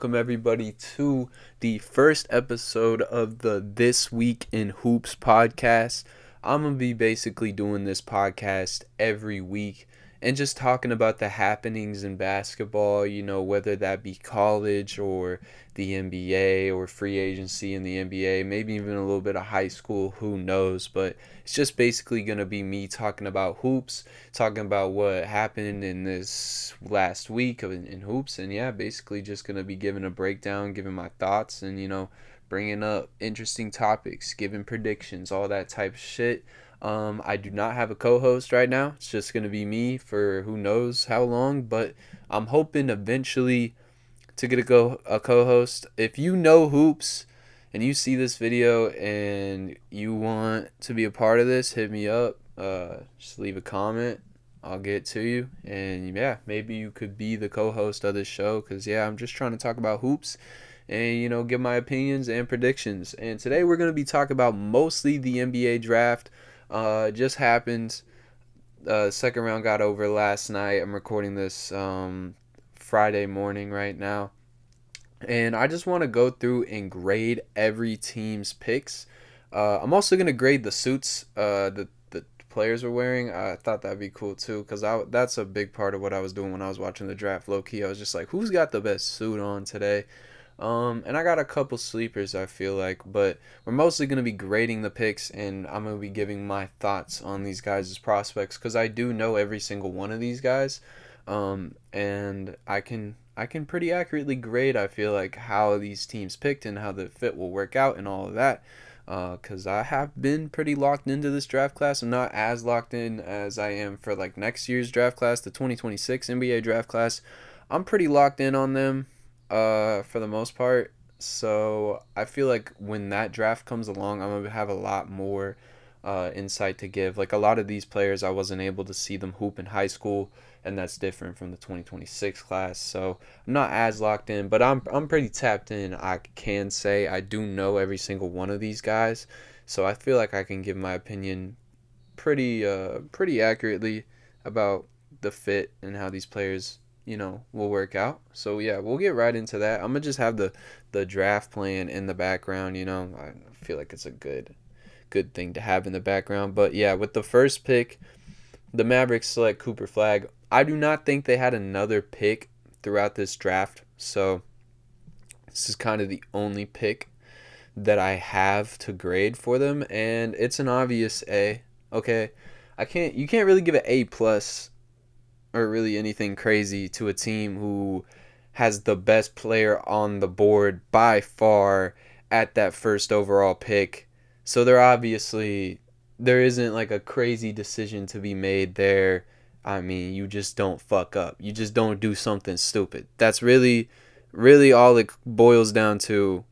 welcome everybody to the first episode of the This Week in Hoops podcast. I'm going to be basically doing this podcast every week and just talking about the happenings in basketball, whether that be college or the NBA or free agency in the NBA, maybe even a little bit of high school, who knows, but it's just basically going to be me talking about hoops, talking about what happened in this last week in hoops, and yeah, basically just going to be giving a breakdown, giving my thoughts, and bringing up interesting topics, giving predictions, all that type of shit. I do not have a co-host right now. It's just going to be me for who knows how long, but I'm hoping eventually to get a co-host. If you know hoops and you see this video and you want to be a part of this, hit me up. Just leave a comment. I'll get to you. And yeah, maybe you could be the co-host of this show because yeah, I'm just trying to talk about hoops and give my opinions and predictions. And today we're going to be talking about mostly the NBA draft. It just happened. Second round got over last night. I'm recording this Friday morning right now. And I just want to go through and grade every team's picks. I'm also going to grade the suits the players are wearing. I thought that'd be cool too because that's a big part of what I was doing when I was watching the draft low key. I was just like, who's got the best suit on today? And I got a couple sleepers, I feel like, but we're mostly going to be grading the picks, and I'm going to be giving my thoughts on these guys' prospects because I do know every single one of these guys, and I can pretty accurately grade, I feel like, how these teams picked and how the fit will work out and all of that. Because I have been pretty locked into this draft class. I'm not as locked in as I am for like next year's draft class, the 2026 NBA draft class. I'm pretty locked in on them for the most part. So I feel like when that draft comes along, I'm going to have a lot more insight to give. Like a lot of these players, I wasn't able to see them hoop in high school, and that's different from the 2026 class. So I'm not as locked in, but I'm pretty tapped in. I can say I do know every single one of these guys, so I feel like I can give my opinion pretty accurately about the fit and how these players will work out. So yeah, we'll get right into that. I'm gonna just have the draft plan in the background. I feel like it's a good thing to have in the background. But yeah, with the first pick, the Mavericks select Cooper Flag. I do not think they had another pick throughout this draft, so this is kind of the only pick that I have to grade for them, and it's an obvious A. Okay, you can't really give an A plus or really anything crazy to a team who has the best player on the board by far at that first overall pick. So there isn't like a crazy decision to be made there. I mean, you just don't fuck up. You just don't do something stupid. That's really all it boils down to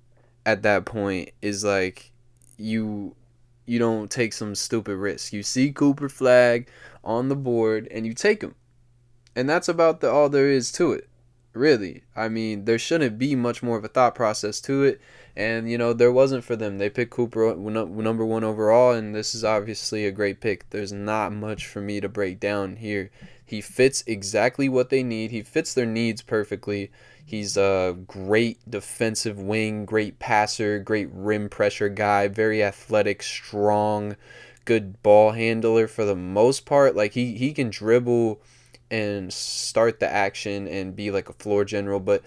at that point is like you you don't take some stupid risk. You see Cooper Flag on the board and you take him. And that's about all there is to it, really. I mean, there shouldn't be much more of a thought process to it. And, there wasn't for them. They picked Cooper number one overall, and this is obviously a great pick. There's not much for me to break down here. He fits exactly what they need, he fits their needs perfectly. He's a great defensive wing, great passer, great rim pressure guy, very athletic, strong, good ball handler for the most part. Like, he can dribble and start the action and be like a floor general, but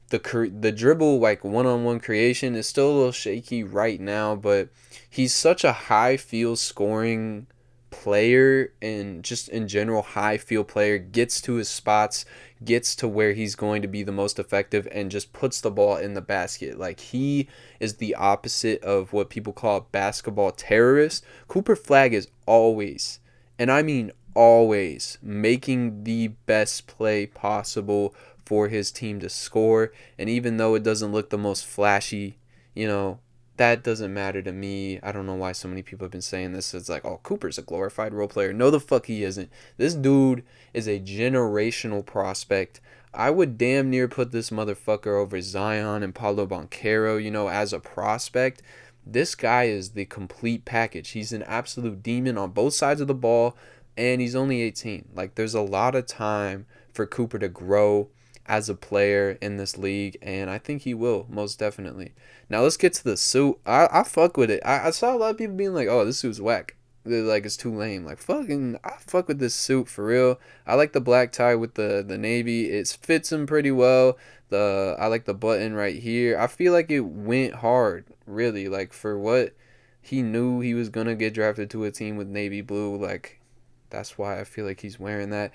the dribble like one-on-one creation is still a little shaky right now, but he's such a high field scoring player and just in general high field player, gets to his spots, gets to where he's going to be the most effective and just puts the ball in the basket. Like, he is the opposite of what people call a basketball terrorist. Cooper Flag is always, and I mean always, making the best play possible for his team to score. And even though it doesn't look the most flashy, that doesn't matter to me. I don't know why so many people have been saying this. It's like, oh, Cooper's a glorified role player. No, the fuck he isn't. This dude is a generational prospect. I would damn near put this motherfucker over Zion and Paulo Banchero, as a prospect. This guy is the complete package. He's an absolute demon on both sides of the ball, and he's only 18. Like, there's a lot of time for Cooper to grow as a player in this league, and I think he will, most definitely. Now let's get to the suit. I fuck with it. I saw a lot of people being like, oh, this suit's whack. They're like, it's too lame. Like, fucking, I fuck with this suit for real. I like the black tie with the navy. It fits him pretty well. I like the button right here. I feel like it went hard, really. Like, for what he knew he was gonna get drafted to a team with navy blue. Like, that's why I feel like he's wearing that.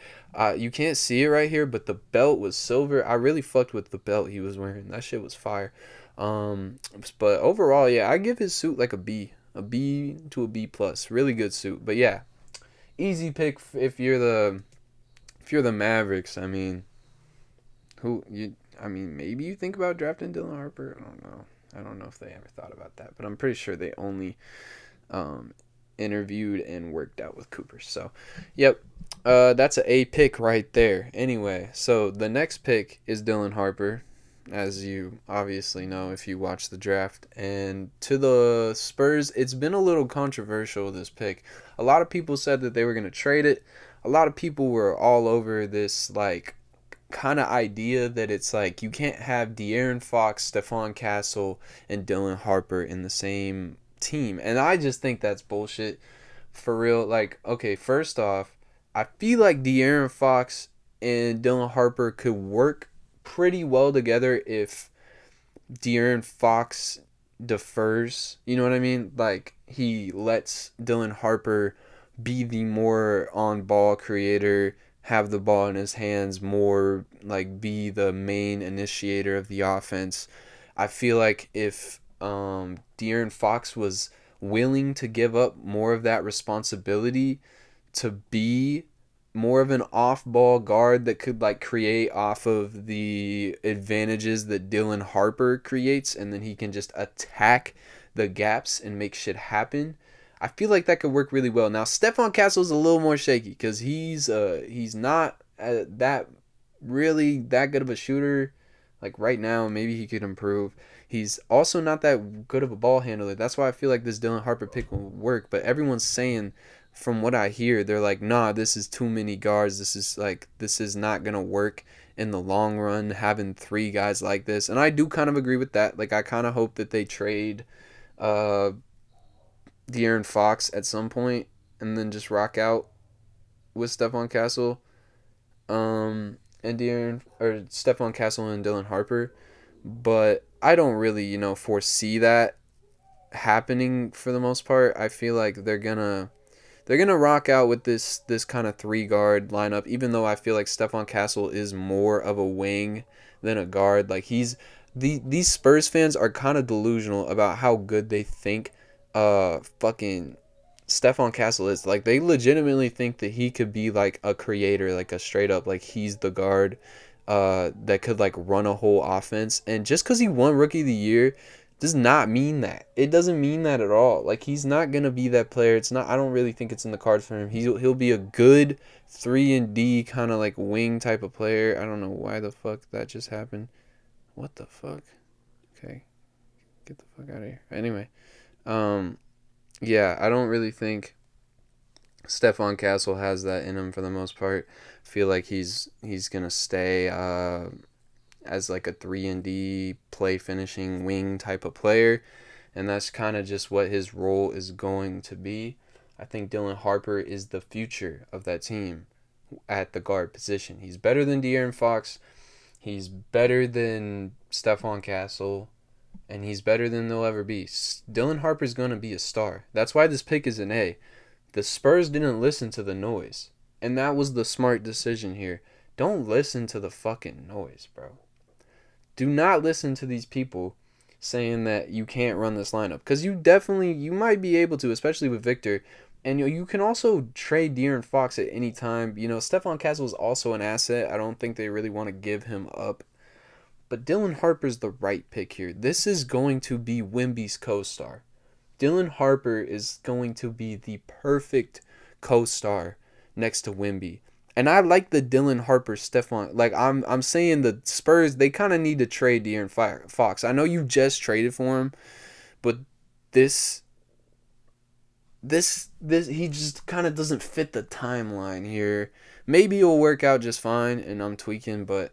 You can't see it right here, but the belt was silver. I really fucked with the belt he was wearing. That shit was fire. But overall, yeah, I give his suit like a B to a B plus. Really good suit. But yeah, easy pick if you're the Mavericks. I mean, who you? I mean, maybe you think about drafting Dylan Harper. I don't know. I don't know if they ever thought about that, but I'm pretty sure they only um, interviewed and worked out with Cooper. So, yep, that's a pick right there. Anyway, so the next pick is Dylan Harper, as you obviously know if you watch the draft. And to the Spurs, it's been a little controversial, this pick. A lot of people said that they were going to trade it. A lot of people were all over this, like, kind of idea that it's like you can't have De'Aaron Fox, Stephon Castle, and Dylan Harper in the same team. And I just think that's bullshit for real. Like, okay, first off, I feel like De'Aaron Fox and Dylan Harper could work pretty well together if De'Aaron Fox defers. You know what I mean? Like, he lets Dylan Harper be the more on ball creator, have the ball in his hands more, like be the main initiator of the offense. I feel like if De'Aaron Fox was willing to give up more of that responsibility to be more of an off-ball guard that could like create off of the advantages that Dylan Harper creates, and then he can just attack the gaps and make shit happen. I feel like that could work really well. Now Stephon Castle is a little more shaky because he's not that really that good of a shooter. Like right now, maybe he could improve. He's also not that good of a ball handler. That's why I feel like this Dylan Harper pick will work. But everyone's saying, from what I hear, they're like, nah, this is too many guards. This is not gonna work in the long run, having three guys like this. And I do kind of agree with that. Like I kind of hope that they trade uh De'Aaron Fox at some point and then just rock out with Stephon Castle and Stephon Castle and Dylan Harper. But I don't really, foresee that happening for the most part. I feel like they're gonna rock out with this kind of three guard lineup, even though I feel like Stephon Castle is more of a wing than a guard. Like these Spurs fans are kind of delusional about how good they think fucking Stephon Castle is. Like they legitimately think that he could be like a creator, like a straight up like he's the guard that could like run a whole offense. And just because he won Rookie of the Year does not mean that. It doesn't mean that at all. Like he's not gonna be that player. It's not. I don't really think it's in the cards for him. He'll be a good 3-and-D kind of like wing type of player. I don't know why the fuck that just happened. What the fuck? Okay, get the fuck out of here. Anyway, um, yeah, I don't really think Stephon Castle has that in him for the most part. I feel like he's gonna stay as like a 3-and-D play finishing wing type of player, and that's kind of just what his role is going to be. I think Dylan Harper is the future of that team at the guard position. He's better than De'Aaron Fox. He's better than Stephon Castle. And he's better than they'll ever be. Dylan Harper's going to be a star. That's why this pick is an A. The Spurs didn't listen to the noise. And that was the smart decision here. Don't listen to the fucking noise, bro. Do not listen to these people saying that you can't run this lineup. Because you might be able to, especially with Victor. And you can also trade De'Aaron Fox at any time. Stephon Castle is also an asset. I don't think they really want to give him up. But Dylan Harper's the right pick here. This is going to be Wemby's co-star. Dylan Harper is going to be the perfect co-star next to Wemby. And I like the Dylan Harper Stephon. Like I'm saying the Spurs, they kind of need to trade De'Aaron Fox. I know you just traded for him, but this he just kind of doesn't fit the timeline here. Maybe it'll work out just fine and I'm tweaking, but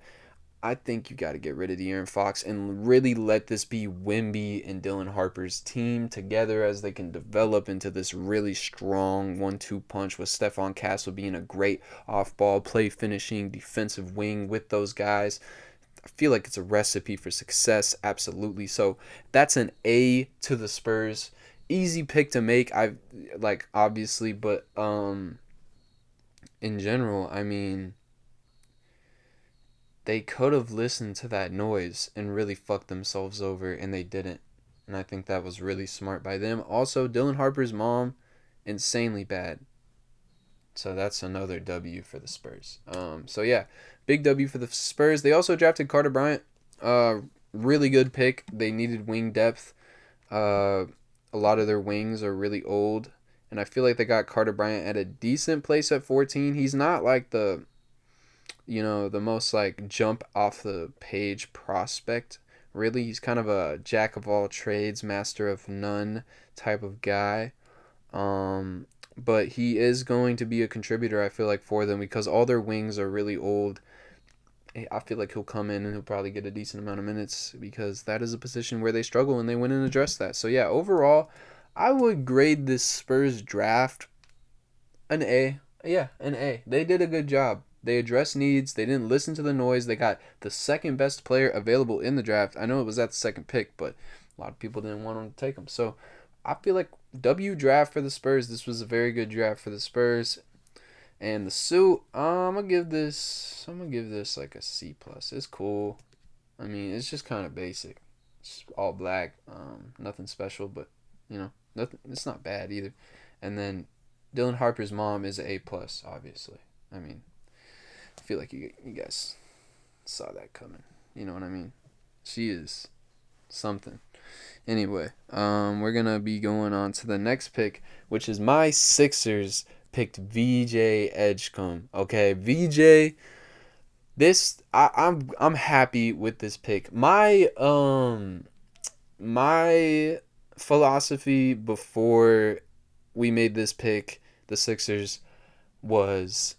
I think you got to get rid of De'Aaron Fox and really let this be Wemby and Dylan Harper's team together as they can develop into this really strong 1-2 punch with Stephon Castle being a great off-ball play finishing defensive wing with those guys. I feel like it's a recipe for success, absolutely. So that's an A to the Spurs. Easy pick to make. I like obviously, but in general, I mean, they could have listened to that noise and really fucked themselves over, and they didn't. And I think that was really smart by them. Also, Dylan Harper's mom, insanely bad. So that's another W for the Spurs. So yeah, big W for the Spurs. They also drafted Carter Bryant. Really good pick. They needed wing depth. A lot of their wings are really old, and I feel like they got Carter Bryant at a decent place at 14. He's not like the most like jump off the page prospect. Really, he's kind of a jack of all trades, master of none type of guy. But he is going to be a contributor, I feel like, for them because all their wings are really old. I feel like he'll come in and he'll probably get a decent amount of minutes because that is a position where they struggle and they went and addressed that. So yeah, overall, I would grade this Spurs draft an A. Yeah, an A. They did a good job. They addressed needs. They didn't listen to the noise. They got the second best player available in the draft. I know it was at the second pick, but a lot of people didn't want him to take him. So I feel like W draft for the Spurs. This was a very good draft for the Spurs. And the suit, I'm gonna give this like a C plus. It's cool. I mean, it's just kind of basic. It's all black. Nothing special, but nothing. It's not bad either. And then Dylan Harper's mom is an A plus, obviously. I mean, I feel like you guys saw that coming. You know what I mean? She is something. Anyway, we're gonna be going on to the next pick, which is my Sixers picked VJ Edgecombe. Okay, VJ. I'm happy with this pick. My philosophy before we made this pick, the Sixers, was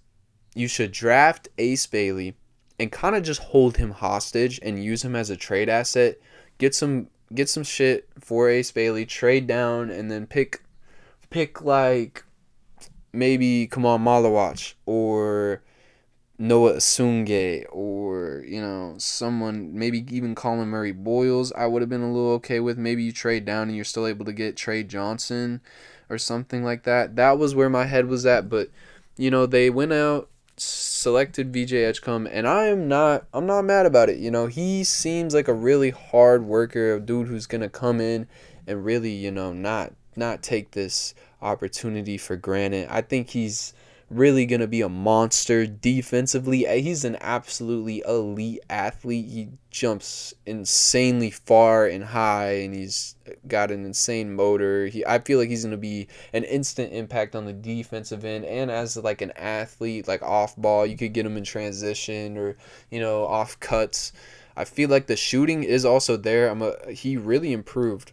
you should draft Ace Bailey and kind of just hold him hostage and use him as a trade asset. Get some shit for Ace Bailey, trade down, and then pick like maybe Kamal Malawach or Noah Asunge or someone, maybe even Colin Murray Boyles I would have been a little okay with. Maybe you trade down and you're still able to get Trey Johnson or something like that. That was where my head was at, but they went out, selected VJ Edgecombe, and I'm not mad about it. He seems like a really hard worker, a dude who's gonna come in and really not take this opportunity for granted. I think he's really going to be a monster defensively. He's an absolutely elite athlete. He jumps insanely far and high, and he's got an insane motor. I feel like he's going to be an instant impact on the defensive end, and as like an athlete, like off ball, you could get him in transition or off cuts. I feel like the shooting is also there. He really improved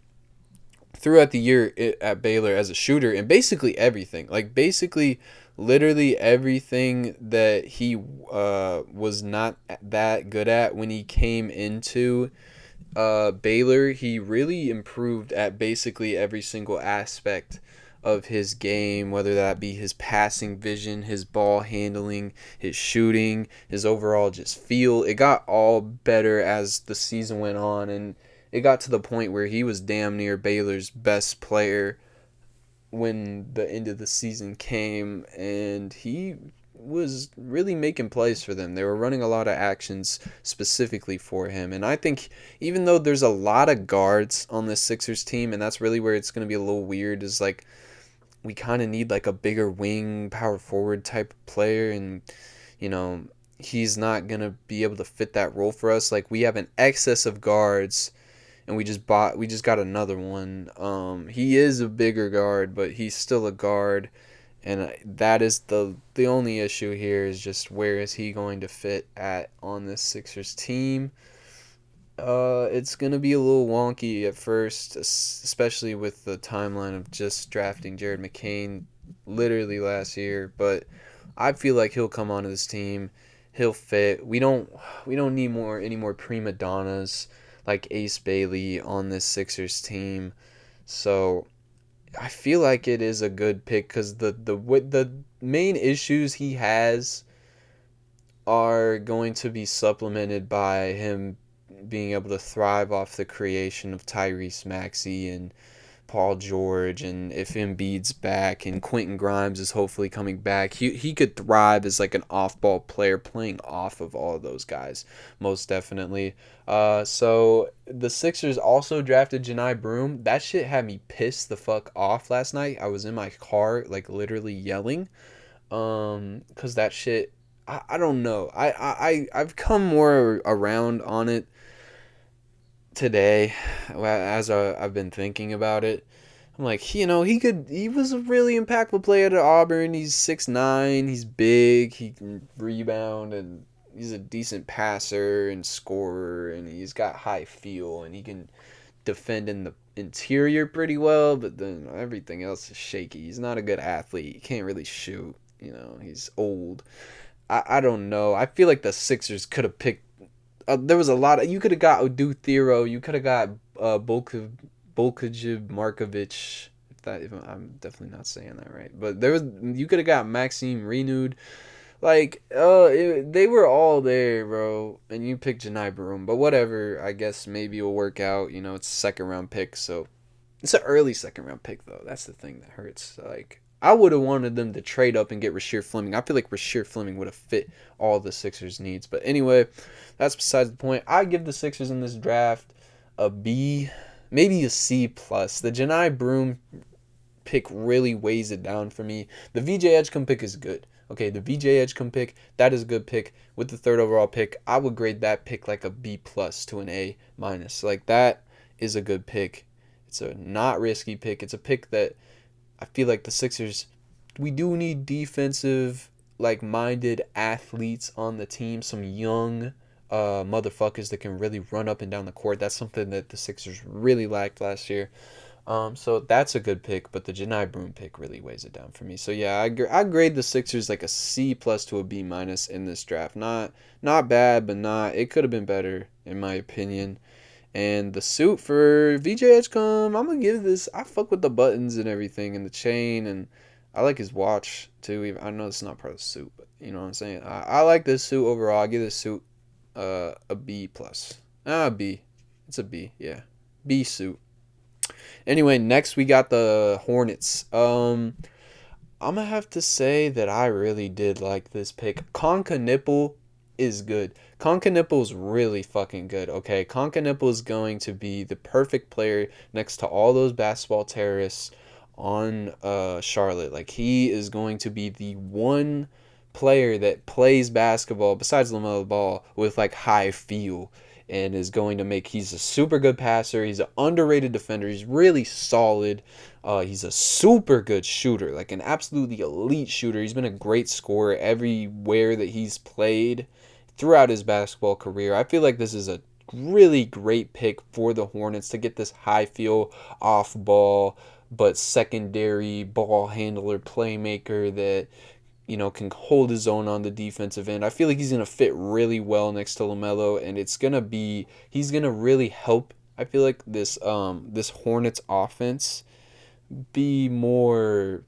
throughout the year at Baylor as a shooter and basically everything. Like basically literally everything that he was not that good at when he came into Baylor, he really improved at basically every single aspect of his game, whether that be his passing vision, his ball handling, his shooting, his overall just feel. It got all better as the season went on, and it got to the point where he was damn near Baylor's best player when the end of the season came, and he was really making plays for them. They were running a lot of actions specifically for him, and I think even though there's a lot of guards on this Sixers team, and that's really where it's going to be a little weird, is like we kind of need like a bigger wing power forward type player, and he's not going to be able to fit that role for us. Like we have an excess of guards, and we just got another one. He is a bigger guard, but he's still a guard, and that is the only issue here is just where is he going to fit at on this Sixers team. It's gonna be a little wonky at first, especially with the timeline of just drafting Jared McCain literally last year, but I feel like he'll come onto this team He'll fit. We don't need any more prima donnas like Ace Bailey on this Sixers team. So I feel like it is a good pick because the main issues he has are going to be supplemented by him being able to thrive off the creation of Tyrese Maxey and Paul George, and if Embiid's back and Quentin Grimes is hopefully coming back, he could thrive as like an off-ball player playing off of all of those guys, most definitely. So the Sixers also drafted Janai Broom. That shit had me pissed the fuck off last night. I was in my car like literally yelling, cause that shit. I don't know. I've come more around on it today as I've been thinking about it. I'm like, he was a really impactful player at Auburn. He's 6'9", he's big, he can rebound, and he's a decent passer and scorer, and he's got high feel, and he can defend in the interior pretty well, but then everything else is shaky. He's not a good athlete. He can't really shoot. He's old. I don't know. I feel like the Sixers could have picked. There was a lot of. You could have got Odu Thero. You could have got Bolkajib Markovic. If I'm definitely not saying that right, but you could have got Maxime Renewed. Like, they were all there, bro, and you picked Janai Barum. But whatever. I guess maybe it'll work out. It's a second round pick, so it's an early second round pick though. That's the thing that hurts. Like, I would have wanted them to trade up and get Rasheer Fleming. I feel like Rasheer Fleming would have fit all the Sixers' needs. But anyway, that's besides the point. I give the Sixers in this draft a B, maybe a C plus. The Janai Broom pick really weighs it down for me. The VJ Edgecombe pick is good. Okay, the VJ Edgecombe pick, that is a good pick. With the third overall pick, I would grade that pick like a B plus to an A minus. Like, that is a good pick. It's a not risky pick. It's a pick that I feel like the Sixers, we do need defensive, like minded athletes on the team. Some young motherfuckers that can really run up and down the court. That's something that the Sixers really lacked last year. So that's a good pick, but the Janai Broom pick really weighs it down for me. So yeah, I grade the Sixers like a C plus to a B minus in this draft. Not bad, but not. It could have been better in my opinion. And the suit for VJ Edgecombe, I'm gonna give this. I fuck with the buttons and everything, and the chain, and I like his watch too. I know it's not part of the suit, but you know what I'm saying. I like this suit overall. I give this suit a B plus. B. It's a B. Yeah, B suit. Anyway, next we got the Hornets. I'm gonna have to say that I really did like this pick. Konka Nipple is good. Konka Nipple is really fucking good. Okay, Konka Nipple is going to be the perfect player next to all those basketball terrorists on Charlotte. Like, he is going to be the one player that plays basketball besides LaMelo Ball with like high feel, and is going to make. He's a super good passer. He's an underrated defender. He's really solid. He's a super good shooter, like an absolutely elite shooter. He's been a great scorer everywhere that he's played throughout his basketball career. I feel like this is a really great pick for the Hornets to get this high feel off ball but secondary ball handler playmaker that can hold his own on the defensive end. I feel like he's going to fit really well next to LaMelo, and he's going to really help. I feel like this Hornets offense be more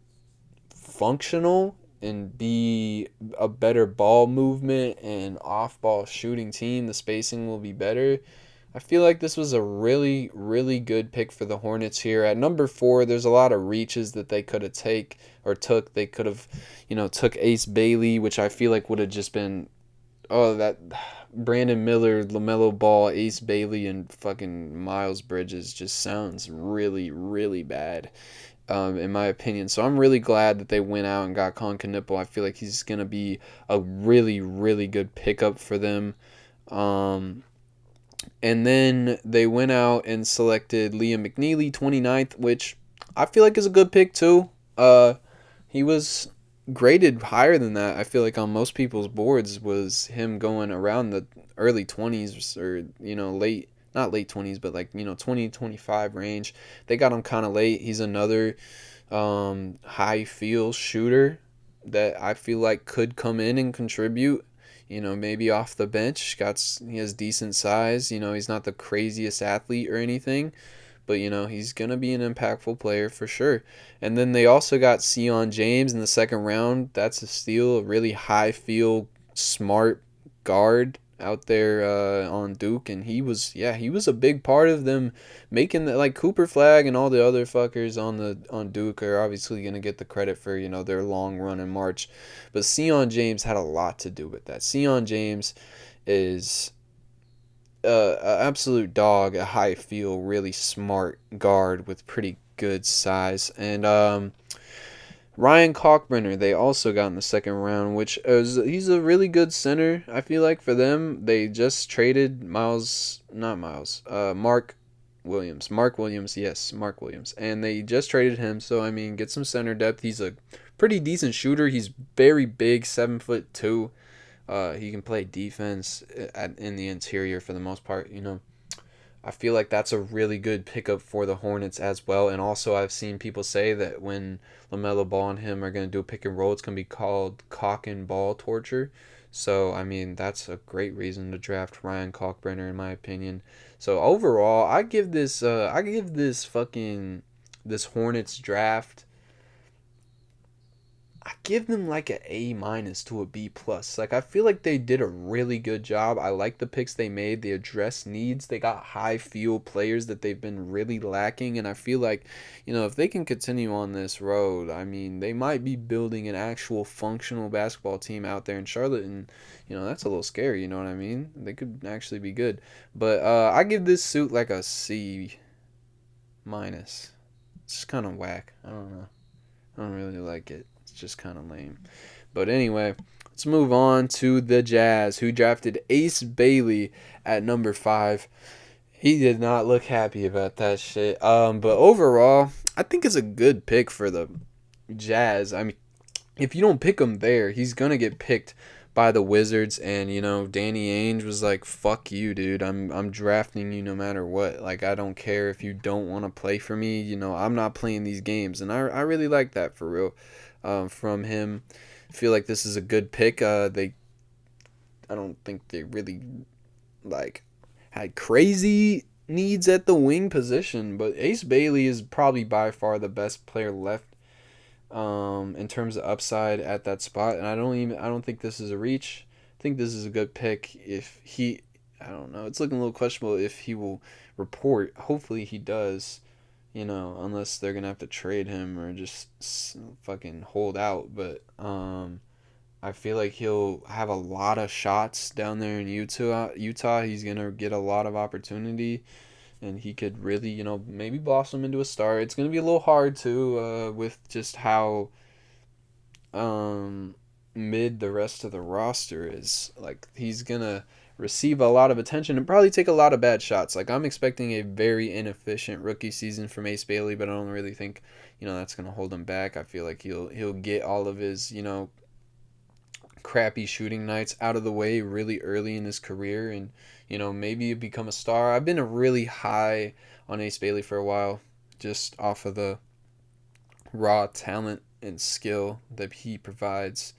functional and be a better ball movement and off-ball shooting team. The spacing will be better. I feel like this was a really, really good pick for the Hornets here. At number 4, there's a lot of reaches that they could have took. They could have, took Ace Bailey, which I feel like would have just been, that Brandon Miller, LaMelo Ball, Ace Bailey, and fucking Miles Bridges just sounds really, really bad, in my opinion. So I'm really glad that they went out and got Konka Nipple. I feel like he's going to be a really, really good pickup for them. And then they went out and selected Liam McNeely, 29th, which I feel like is a good pick too. He was graded higher than that. I feel like on most people's boards was him going around the early 20s or, late, not late 20s, but like, 20, 25 range. They got him kind of late. He's another high field shooter that I feel like could come in and contribute. maybe off the bench. He has decent size. He's not the craziest athlete or anything, but he's gonna be an impactful player for sure. And then they also got Sion James in the second round. That's a steal, a really high feel, smart guard out there on Duke, and he was a big part of them making the, like, Cooper Flag and all the other fuckers on Duke are obviously gonna get the credit for their long run in March, but Sion James had a lot to do with that. Sion James is an absolute dog, a high feel, really smart guard with pretty good size. And Ryan Kalkbrenner, they also got in the second round, he's a really good center. I feel like for them, they just traded Mark Williams, yes, Mark Williams, and they just traded him. So I mean, get some center depth. He's a pretty decent shooter. He's very big, 7'2". He can play defense in the interior for the most part. I feel like that's a really good pickup for the Hornets as well. And also, I've seen people say that when LaMelo Ball and him are going to do a pick and roll, it's going to be called cock and ball torture. So, I mean, that's a great reason to draft Ryan Kalkbrenner, in my opinion. So, overall, this Hornets draft, I give them like an A- to a B+. Like, I feel like they did a really good job. I like the picks they made. They addressed needs. They got high fuel players that they've been really lacking. And I feel like, if they can continue on this road, I mean, they might be building an actual functional basketball team out there in Charlotte. And, that's a little scary. You know what I mean? They could actually be good. But I give this suit like a C-. It's just kind of whack. I don't know. I don't really like it. It's just kind of lame. But anyway, let's move on to the Jazz, who drafted Ace Bailey at number 5. He did not look happy about that shit. But overall, I think it's a good pick for the Jazz. I mean, if you don't pick him there, he's gonna get picked by the Wizards, and Danny Ainge was like, "Fuck you, dude. I'm drafting you no matter what. Like, I don't care if you don't want to play for me. I'm not playing these games." And I really like that for real, from him. I feel like this is a good pick. I don't think they really like had crazy needs at the wing position, but Ace Bailey is probably by far the best player left in terms of upside at that spot, and I don't think this is a reach. I think this is a good pick. I don't know, it's looking a little questionable if he will report. Hopefully he does, unless they're gonna have to trade him or just fucking hold out. But I feel like he'll have a lot of shots down there in Utah. He's gonna get a lot of opportunity, and he could really, maybe blossom into a star. It's going to be a little hard, too, with just how mid the rest of the roster is. Like, he's going to receive a lot of attention and probably take a lot of bad shots. Like, I'm expecting a very inefficient rookie season from Ace Bailey, but I don't really think, that's going to hold him back. I feel like he'll get all of his, crappy shooting nights out of the way really early in his career, and maybe become a star. I've been a really high on Ace Bailey for a while, just off of the raw talent and skill that he provides.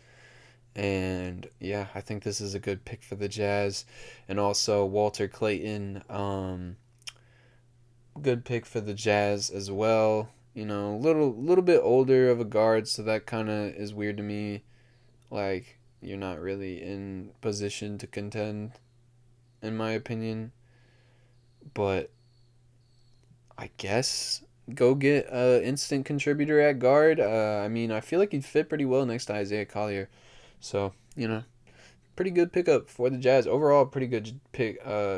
And yeah, I think this is a good pick for the Jazz. And also Walter Clayton, good pick for the Jazz as well. Little bit older of a guard, so that kind of is weird to me. Like, you're not really in position to contend, in my opinion. But I guess go get a instant contributor at guard. I mean, I feel like he'd fit pretty well next to Isaiah Collier. So, pretty good pickup for the Jazz. Overall, pretty good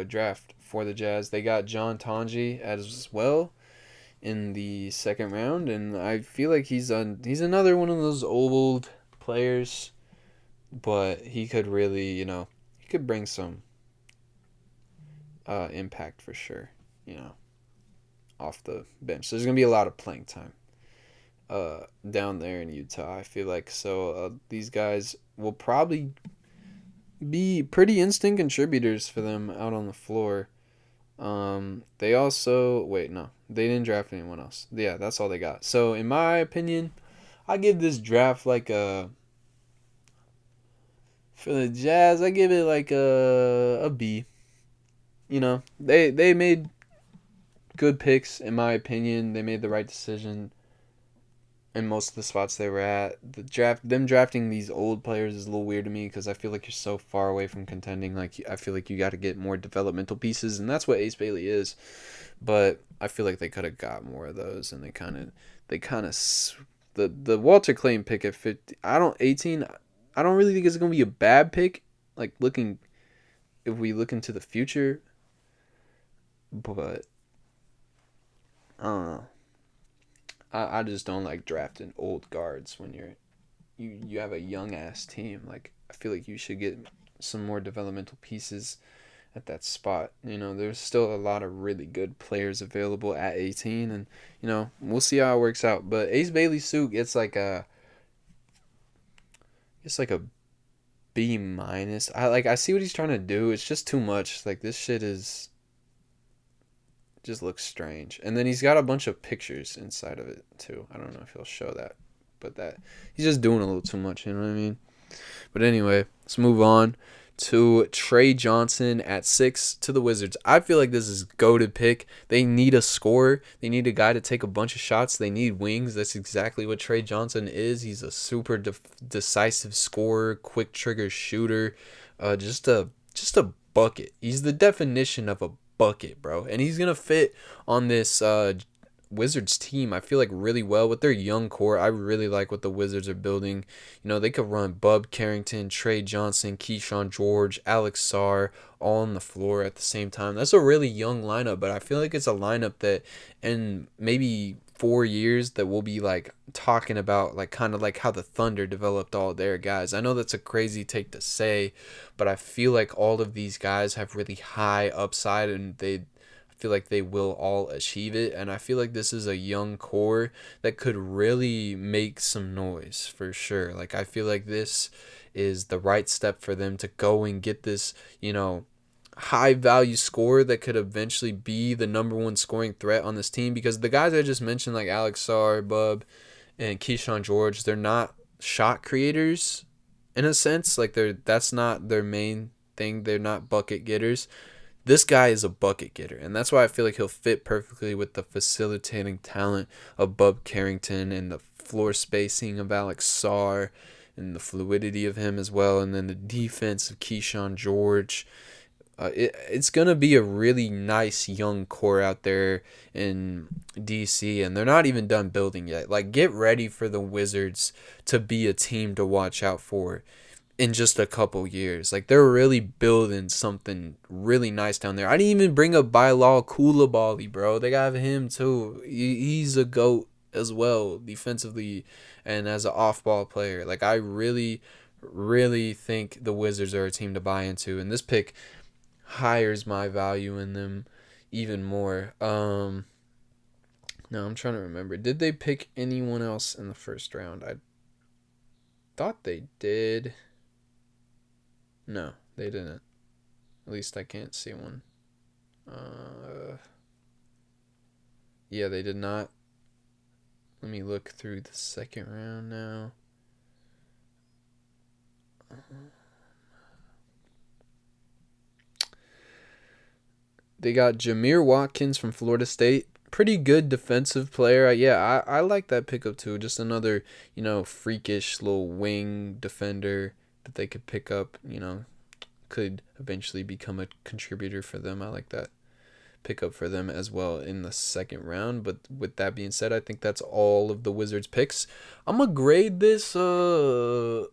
draft for the Jazz. They got John Tonji as well in the second round, and I feel like he's another one of those old players, but he could really, he could bring some impact for sure, off the bench. So there's going to be a lot of playing time down there in Utah, I feel like. So these guys will probably be pretty instant contributors for them out on the floor. They also, wait, no, they didn't draft anyone else. Yeah, that's all they got. So in my opinion, I give this draft like a For the Jazz, I give it like a B. They made good picks in my opinion. They made the right decision in most of the spots they were at. Them drafting these old players is a little weird to me because I feel like you're so far away from contending. Like I feel like you got to get more developmental pieces, and that's what Ace Bailey is. But I feel like they could have got more of those, and they kind of the Walter Clayton pick at 50. I don't 18. I don't really think it's gonna be a bad pick. Like looking, if we look into the future, but I don't know. I just don't like drafting old guards when you have a young ass team. Like I feel like you should get some more developmental pieces at that spot. There's still a lot of really good players available at 18, and we'll see how it works out. But Ace Bailey suit it's like a B minus. I see what he's trying to do. It's just too much. Like this shit is just looks strange. And then he's got a bunch of pictures inside of it too. I don't know if he'll show that, but that he's just doing a little too much. You know what I mean? But anyway, let's move on to Trey Johnson at 6 to the Wizards. I feel like this is goated pick. They need a scorer. They need a guy to take a bunch of shots. They need wings. That's exactly what Trey Johnson is. He's a super decisive scorer, quick trigger shooter, just a bucket. He's the definition of a bucket, bro. And he's gonna fit on this Wizards team, I feel like really well with their young core. I really like what the Wizards are building. They could run Bub Carrington, Trey Johnson, Keyshawn George, Alex Sarr all on the floor at the same time. That's a really young lineup, but I feel like it's a lineup that in maybe 4 years that we'll be like talking about, like kind of like how the Thunder developed all their guys. I know that's a crazy take to say, but I feel like all of these guys have really high upside, and they feel like they will all achieve it. And I feel like this is a young core that could really make some noise for sure. Like I feel like this is the right step for them to go and get this, high value scorer that could eventually be the number one scoring threat on this team, because the guys I just mentioned like Alex Sarr, Bub, and Keyshawn George, they're not shot creators in a sense. Like that's not their main thing. They're not bucket getters. This guy is a bucket getter, and that's why I feel like he'll fit perfectly with the facilitating talent of Bub Carrington and the floor spacing of Alex Sarr and the fluidity of him as well, and then the defense of Keyshawn George. It's going to be a really nice young core out there in DC, and they're not even done building yet. Like, get ready for the Wizards to be a team to watch out for in just a couple years. Like, they're really building something really nice down there. I didn't even bring up Bilal Coulibaly, bro. They got him too. He's a GOAT as well, defensively and as an off-ball player. Like, I really, really think the Wizards are a team to buy into, and this pick hires my value in them even more. No, I'm trying to remember. Did they pick anyone else in the first round? I thought they did. No, they didn't. At least I can't see one. Yeah, they did not. Let me look through the second round now. They got Jameer Watkins from Florida State. Pretty good defensive player. Yeah, I like that pickup too. Just another, freakish little wing defender that they could pick up, could eventually become a contributor for them. I like that pickup for them as well in the second round. But with that being said, I think that's all of the Wizards picks. I'm going to grade this a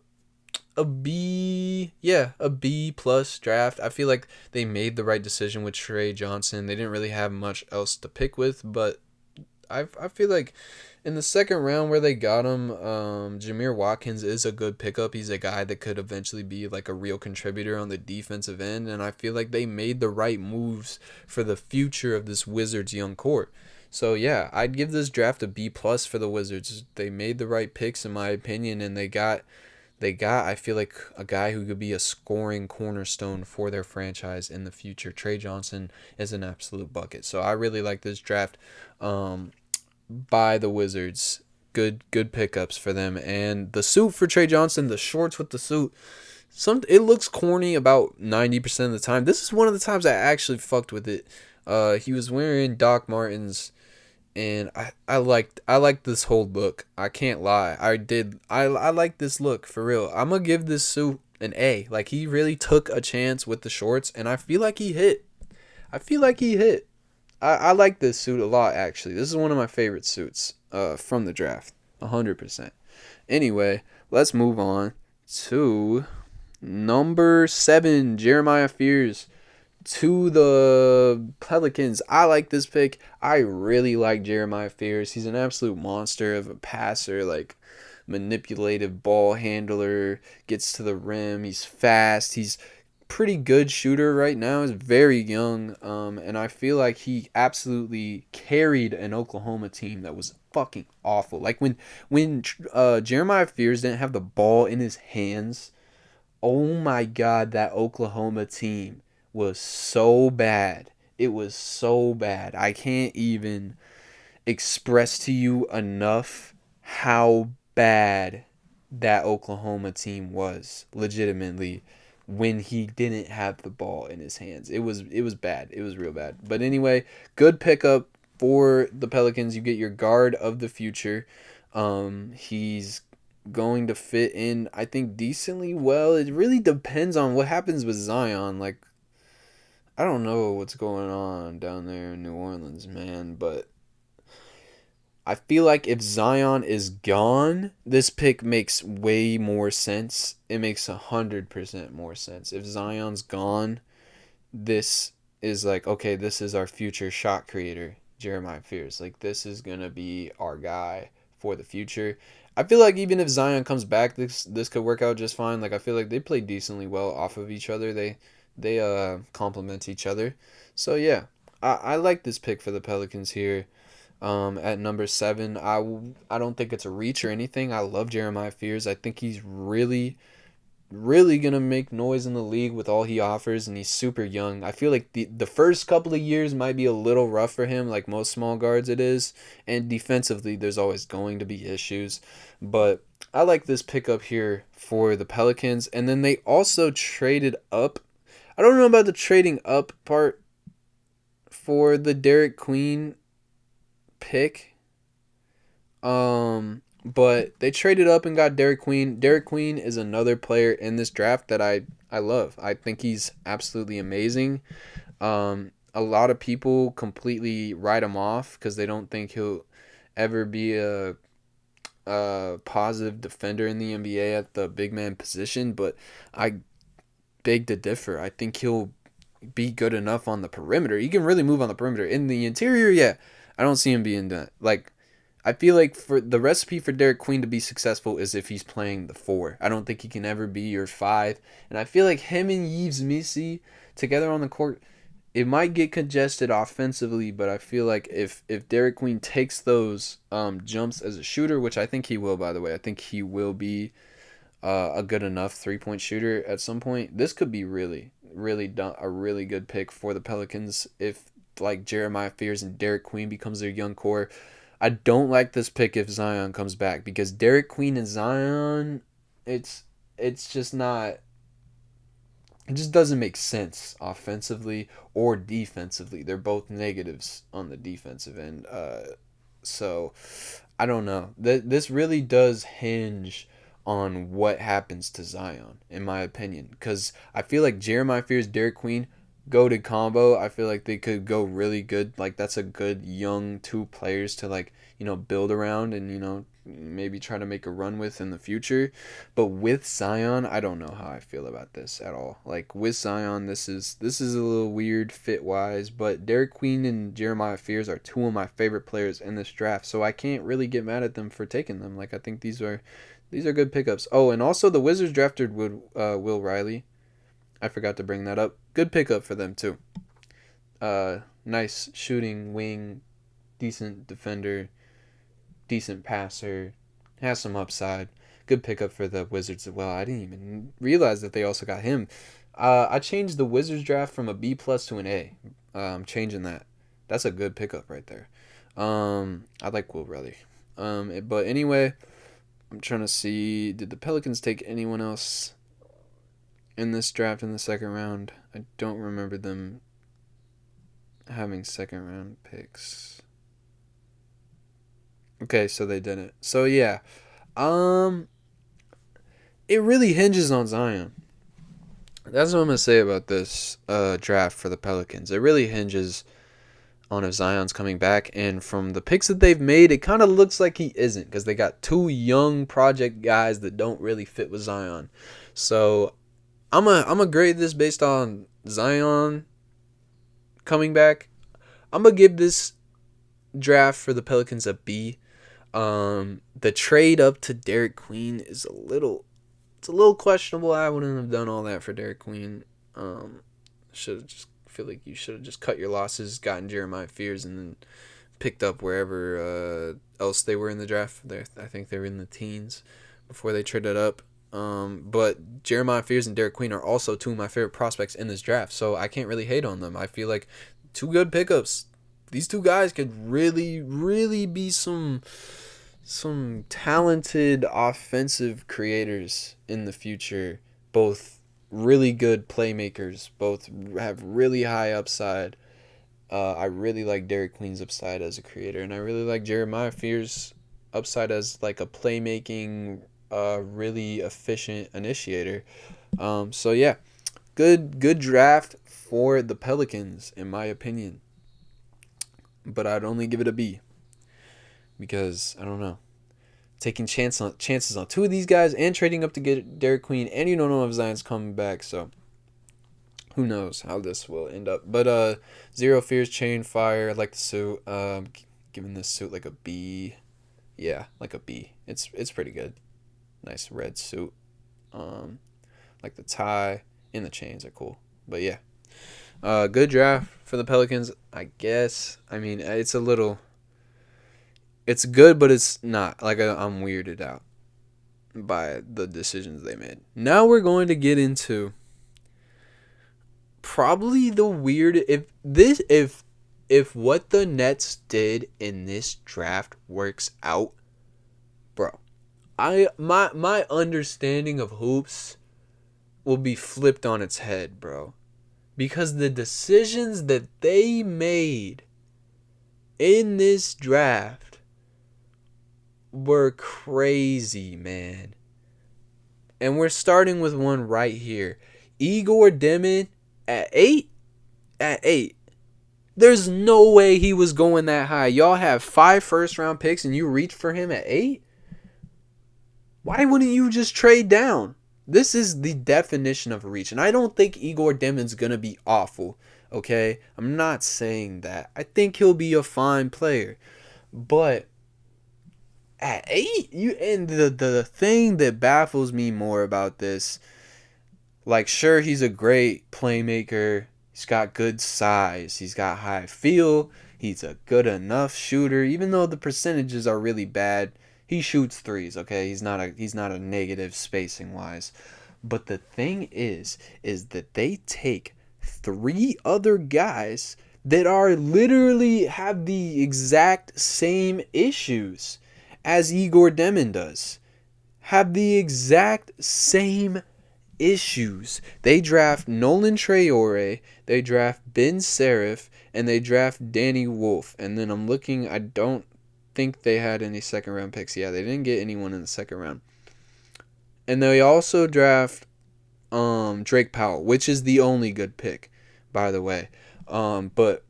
B, yeah, a B plus draft. I feel like they made the right decision with Trey Johnson. They didn't really have much else to pick with, but I feel like in the second round where they got him, Jameer Watkins is a good pickup. He's a guy that could eventually be like a real contributor on the defensive end, and I feel like they made the right moves for the future of this Wizards young core. So yeah, I'd give this draft a B plus for the Wizards. They made the right picks in my opinion, and they got I feel like a guy who could be a scoring cornerstone for their franchise in the future. Trey Johnson is an absolute bucket. So I really like this draft by the Wizards. Good pickups for them. And the suit for Trey Johnson, the shorts with the suit, it looks corny about 90% of the time. This is one of the times I actually fucked with it. He was wearing Doc Martens, and I liked this whole look. I can't lie. I like this look for real. I'm gonna give this suit an A. Like, he really took a chance with the shorts, and I feel like he hit. I like this suit a lot, actually. This is one of my favorite suits from the draft. 100%. Anyway, let's move on to number 7, Jeremiah Fears to the Pelicans. I like this pick. I really like Jeremiah Fears. He's an absolute monster of a passer, like manipulative ball handler, gets to the rim. He's fast. He's pretty good shooter right now. He's very young, and I feel like he absolutely carried an Oklahoma team that was fucking awful. Like when Jeremiah Fears didn't have the ball in his hands. Oh my God, that Oklahoma team was so bad. It was so bad. I can't even express to you enough how bad that Oklahoma team was, legitimately, when he didn't have the ball in his hands. It was bad. It was real bad. But anyway, good pickup for the Pelicans. You get your guard of the future. He's going to fit in, I think, decently well. It really depends on what happens with Zion. Like, I don't know what's going on down there in New Orleans, man, but I feel like if Zion is gone, this pick makes way more sense. It makes 100% more sense. If Zion's gone, this is like, okay, this is our future shot creator, Jeremiah Fears. Like, this is gonna be our guy for the future. I feel like even if Zion comes back, this could work out just fine. Like, I feel like they play decently well off of each other. They complement each other. So yeah, I like this pick for the Pelicans here. At number 7, I don't think it's a reach or anything. I love Jeremiah Fears. I think he's really gonna make noise in the league with all he offers, and he's super young. I feel like the first couple of years might be a little rough for him, like most small guards it is, and defensively there's always going to be issues. But I like this pickup here for the Pelicans, and then they also traded up. I don't know about the trading up part for the Derek Queen pick. But they traded up and got Derek Queen. Derek Queen is another player in this draft that I love. I think he's absolutely amazing. A lot of people completely write him off because they don't think he'll ever be a positive defender in the NBA at the big man position. But I beg to differ. I think he'll be good enough on the perimeter. He can really move on the perimeter. In the interior, yeah, I don't see him being that. Like, I feel like for the recipe for Derek Queen to be successful is if he's playing the 4. I don't think he can ever be your 5. And I feel like him and Yves Missi together on the court, it might get congested offensively, but I feel like if Derek Queen takes those jumps as a shooter, which I think he will, by the way, I think he will be a good enough 3-point shooter at some point. This could be really a really good pick for the Pelicans if like Jeremiah Fears and Derek Queen becomes their young core. I don't like this pick if Zion comes back because Derek Queen and Zion, it's just not. It just doesn't make sense offensively or defensively. They're both negatives on the defensive end. So I don't know. This really does hinge on what happens to Zion, in my opinion, because I feel like Jeremiah Fears, Derek Queen, goated combo. I feel like they could go really good. Like, that's a good young 2 players to, like, build around and maybe try to make a run with in the future. But with Zion, I don't know how I feel about this at all. Like, with Zion, this is a little weird fit wise, but Derek Queen and Jeremiah Fears are 2 of my favorite players in this draft, so I can't really get mad at them for taking them. Like, I think these are good pickups. Oh, and also the Wizards drafted Will Riley. I forgot to bring that up. Good pickup for them too. Nice shooting wing, decent defender, decent passer, has some upside. Good pickup for the Wizards as well. I didn't even realize that they also got him. I changed the Wizards draft from a B plus to an A. I'm changing that. That's a good pickup right there. I like Will Riley. But anyway, I'm trying to see. Did the Pelicans take anyone else? in this draft in the second round. I don't remember them having second round picks. Okay, so they didn't. So yeah. It really hinges on Zion. That's what I'm gonna say about this draft for the Pelicans. It really hinges on if Zion's coming back, and from the picks that they've made, it kind of looks like he isn't, because they got two young project guys that don't really fit with Zion. So I'm a grade this based on Zion coming back. I'm gonna give this draft for the Pelicans a B. The trade up to Derek Queen is a little questionable. I wouldn't have done all that for Derek Queen. Should have just feel like you should have just cut your losses, gotten Jeremiah Fears, and then picked up wherever else they were in the draft. I think they were in the teens before they traded up. But Jeremiah Fears and Derek Queen are also two of my favorite prospects in this draft, so I can't really hate on them. I feel like two good pickups. These two guys could really, really be some talented offensive creators in the future. Both really good playmakers. Both have really high upside. I really like Derek Queen's upside as a creator, and I really like Jeremiah Fears' upside as like a playmaking, really efficient initiator. So yeah, good draft for the Pelicans in my opinion. But I'd only give it a B because I don't know. Taking chances on two of these guys and trading up to get Derek Queen, and you don't know if Zion's coming back, so who knows how this will end up. But Zero Fears Chain Fire, I like the suit. Giving this suit like a B. Yeah, like a B. It's pretty good. Nice red suit. Like the tie and the chains are cool. But yeah. Good draft for the Pelicans, I guess. I mean, it's good, but it's not. Like, I'm weirded out by the decisions they made. Now we're going to get into probably the weird if what the Nets did in this draft works out, bro. My understanding of hoops will be flipped on its head, bro. Because the decisions that they made in this draft were crazy, man. And we're starting with one right here. Igor Demon at 8? At 8. There's no way he was going that high. Y'all have 5 first-round picks and you reach for him at 8? Why wouldn't you just trade down? This is the definition of a reach. And I don't think Igor Demon's going to be awful, okay? I'm not saying that. I think he'll be a fine player. But at 8, and the thing that baffles me more about this, like, sure, he's a great playmaker. He's got good size. He's got high feel. He's a good enough shooter. Even though the percentages are really bad, he shoots threes, okay? He's not a negative spacing wise. But the thing is that they take 3 other guys that are literally have the exact same issues as Igor Demon does. Have the exact same issues. They draft Nolan Traore, they draft Ben Serif, and they draft Danny Wolf. And then I'm looking, I don't think they had any second round picks. Yeah, they didn't get anyone in the second round. And they also draft Drake Powell, which is the only good pick, by the way. But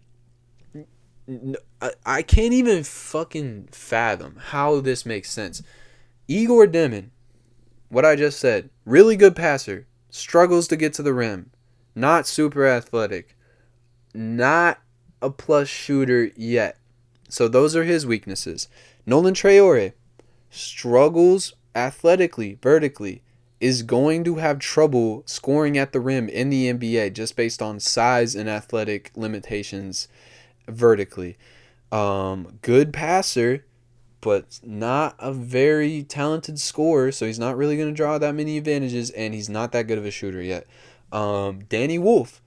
I can't even fucking fathom how this makes sense. Igor Demon, what I just said, really good passer, struggles to get to the rim, not super athletic, not a plus shooter yet. So those are his weaknesses. Nolan Traore struggles athletically, vertically, is going to have trouble scoring at the rim in the NBA just based on size and athletic limitations vertically. Good passer, but not a very talented scorer, so he's not really going to draw that many advantages, and he's not that good of a shooter yet. Danny Wolf,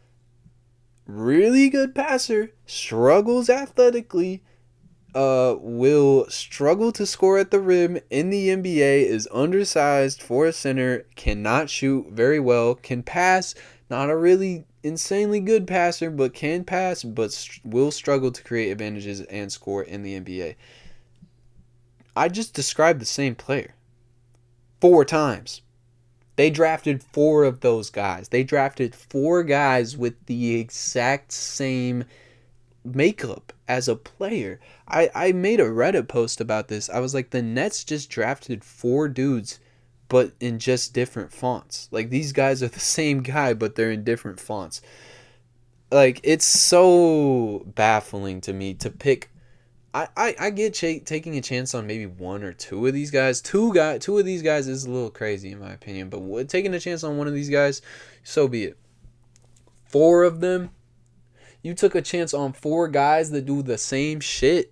really good passer, struggles athletically, will struggle to score at the rim in the NBA, is undersized for a center, cannot shoot very well, can pass, not a really insanely good passer, but can pass, but will struggle to create advantages and score in the NBA. I just described the same player 4 times. They drafted 4 of those guys. They drafted 4 guys with the exact same makeup as a player. I made a Reddit post about this. I was like, the Nets just drafted 4 dudes, but in just different fonts. Like, these guys are the same guy, but they're in different fonts. Like, it's so baffling to me to pick. I get taking a chance on maybe 1 or 2 of these guys. Two of these guys is a little crazy in my opinion, but taking a chance on one of these guys, so be it. 4 of them, you took a chance on 4 guys that do the same shit.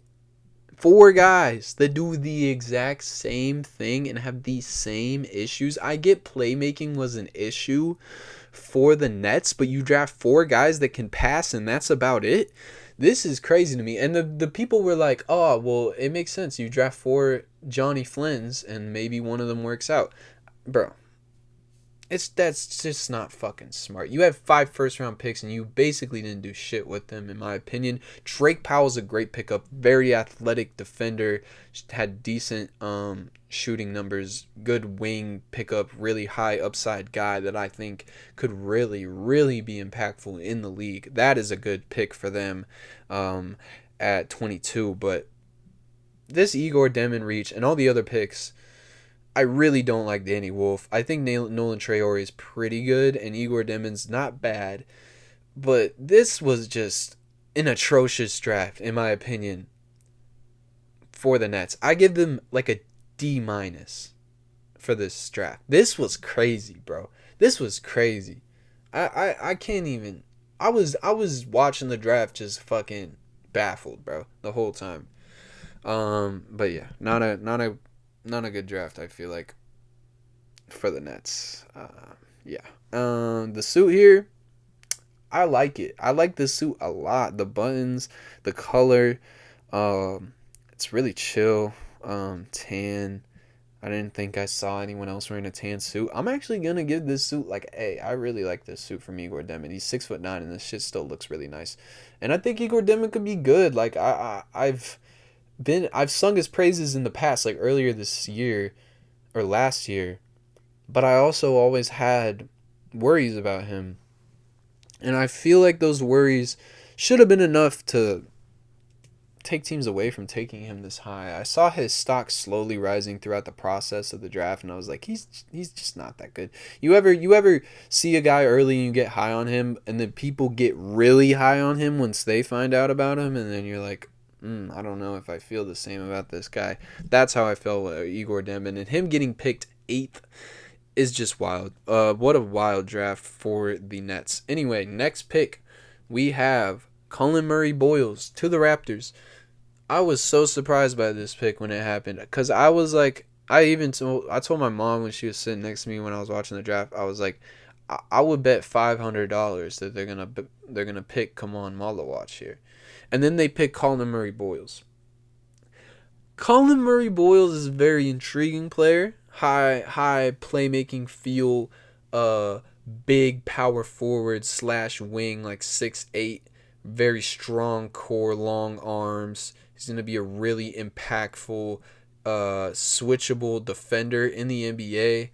4 guys that do the exact same thing and have the same issues. I get playmaking was an issue for the Nets, but you draft 4 guys that can pass and that's about it. This is crazy to me. And the people were like, oh, well, it makes sense. You draft 4 Johnny Flynns and maybe one of them works out. Bro, that's just not fucking smart. You have 5 first round picks and you basically didn't do shit with them, in my opinion. Drake Powell's a great pickup, very athletic defender, had decent shooting numbers, good wing pickup, really high upside guy that I think could really be impactful in the league. That is a good pick for them at 22. But this Igor Demon reach and all the other picks, I really don't like Danny Wolf. I think Nolan Traore is pretty good, and Igor Demon's not bad. But this was just an atrocious draft, in my opinion, for the Nets. I give them like a D- for this draft. This was crazy, bro. This was crazy. I can't even. I was watching the draft just fucking baffled, bro, the whole time. But yeah, not a good draft, I feel like, for the Nets. Yeah. The suit here, I like it. I like the suit a lot. The buttons, the color, it's really chill. Tan. I didn't think I saw anyone else wearing a tan suit. I'm actually gonna give this suit like A. I really like this suit from Igor Demon. He's 6'9", and this shit still looks really nice. And I think Igor Demon could be good. Like I've sung his praises in the past, like earlier this year or last year, but I also always had worries about him. And I feel like those worries should have been enough to take teams away from taking him this high. I saw his stock slowly rising throughout the process of the draft, and I was like, he's just not that good. You ever see a guy early and you get high on him, and then people get really high on him once they find out about him, and then you're like, I don't know if I feel the same about this guy. That's how I felt with Igor Demon, and him getting picked 8th is just wild. What a wild draft for the Nets. Anyway, next pick, we have Colin Murray Boyles to the Raptors. I was so surprised by this pick when it happened, because I was like, I told my mom when she was sitting next to me when I was watching the draft, I was like, I would bet $500 that they're gonna pick Kamon Malawatch here, and then they pick Colin Murray Boyles. Colin Murray Boyles is a very intriguing player. High playmaking feel, uh big power forward slash wing, like 6'8", very strong core, long arms. He's gonna be a really impactful switchable defender in the NBA.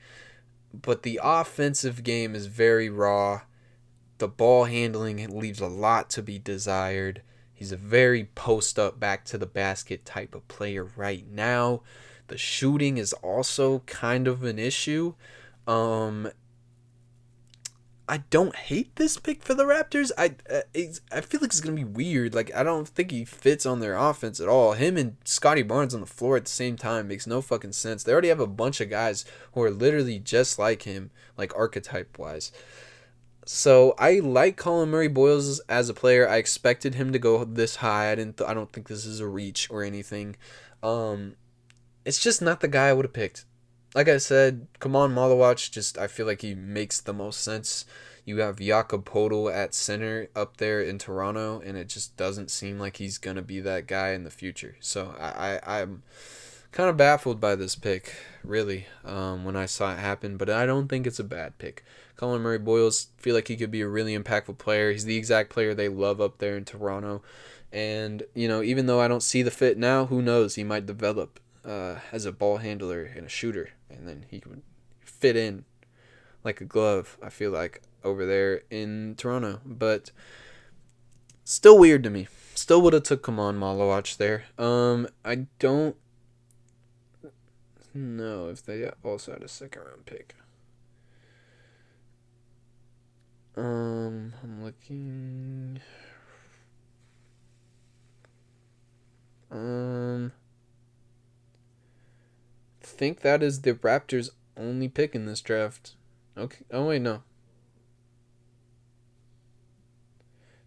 But the offensive game is very raw. The ball handling leaves a lot to be desired. He's a very post up, back to the basket type of player right now. The shooting is also kind of an issue. Um, I don't hate this pick for the Raptors. I feel like it's gonna be weird. Like, I don't think he fits on their offense at all. Him and Scotty Barnes on the floor at the same time makes no fucking sense. They already have a bunch of guys who are literally just like him, like archetype wise. So I like Colin Murray Boyles as a player. I expected him to go this high. I don't think this is a reach or anything. Um, it's just not the guy I would have picked. Like I said, Kamon Malawatch, just I feel like he makes the most sense. You have Jakob Poeltl at center up there in Toronto, and it just doesn't seem like he's gonna be that guy in the future. So I'm kind of baffled by this pick, really, when I saw it happen. But I don't think it's a bad pick. Colin Murray Boyles, feel like he could be a really impactful player. He's the exact player they love up there in Toronto. And, even though I don't see the fit now, who knows? He might develop as a ball handler and a shooter. And then he could fit in like a glove, I feel like, over there in Toronto. But still weird to me. Still would have took Kaman Malawach there. I don't know if they also had a second round pick. I'm looking. Think that is the Raptors' only pick in this draft. Okay. Oh wait, no.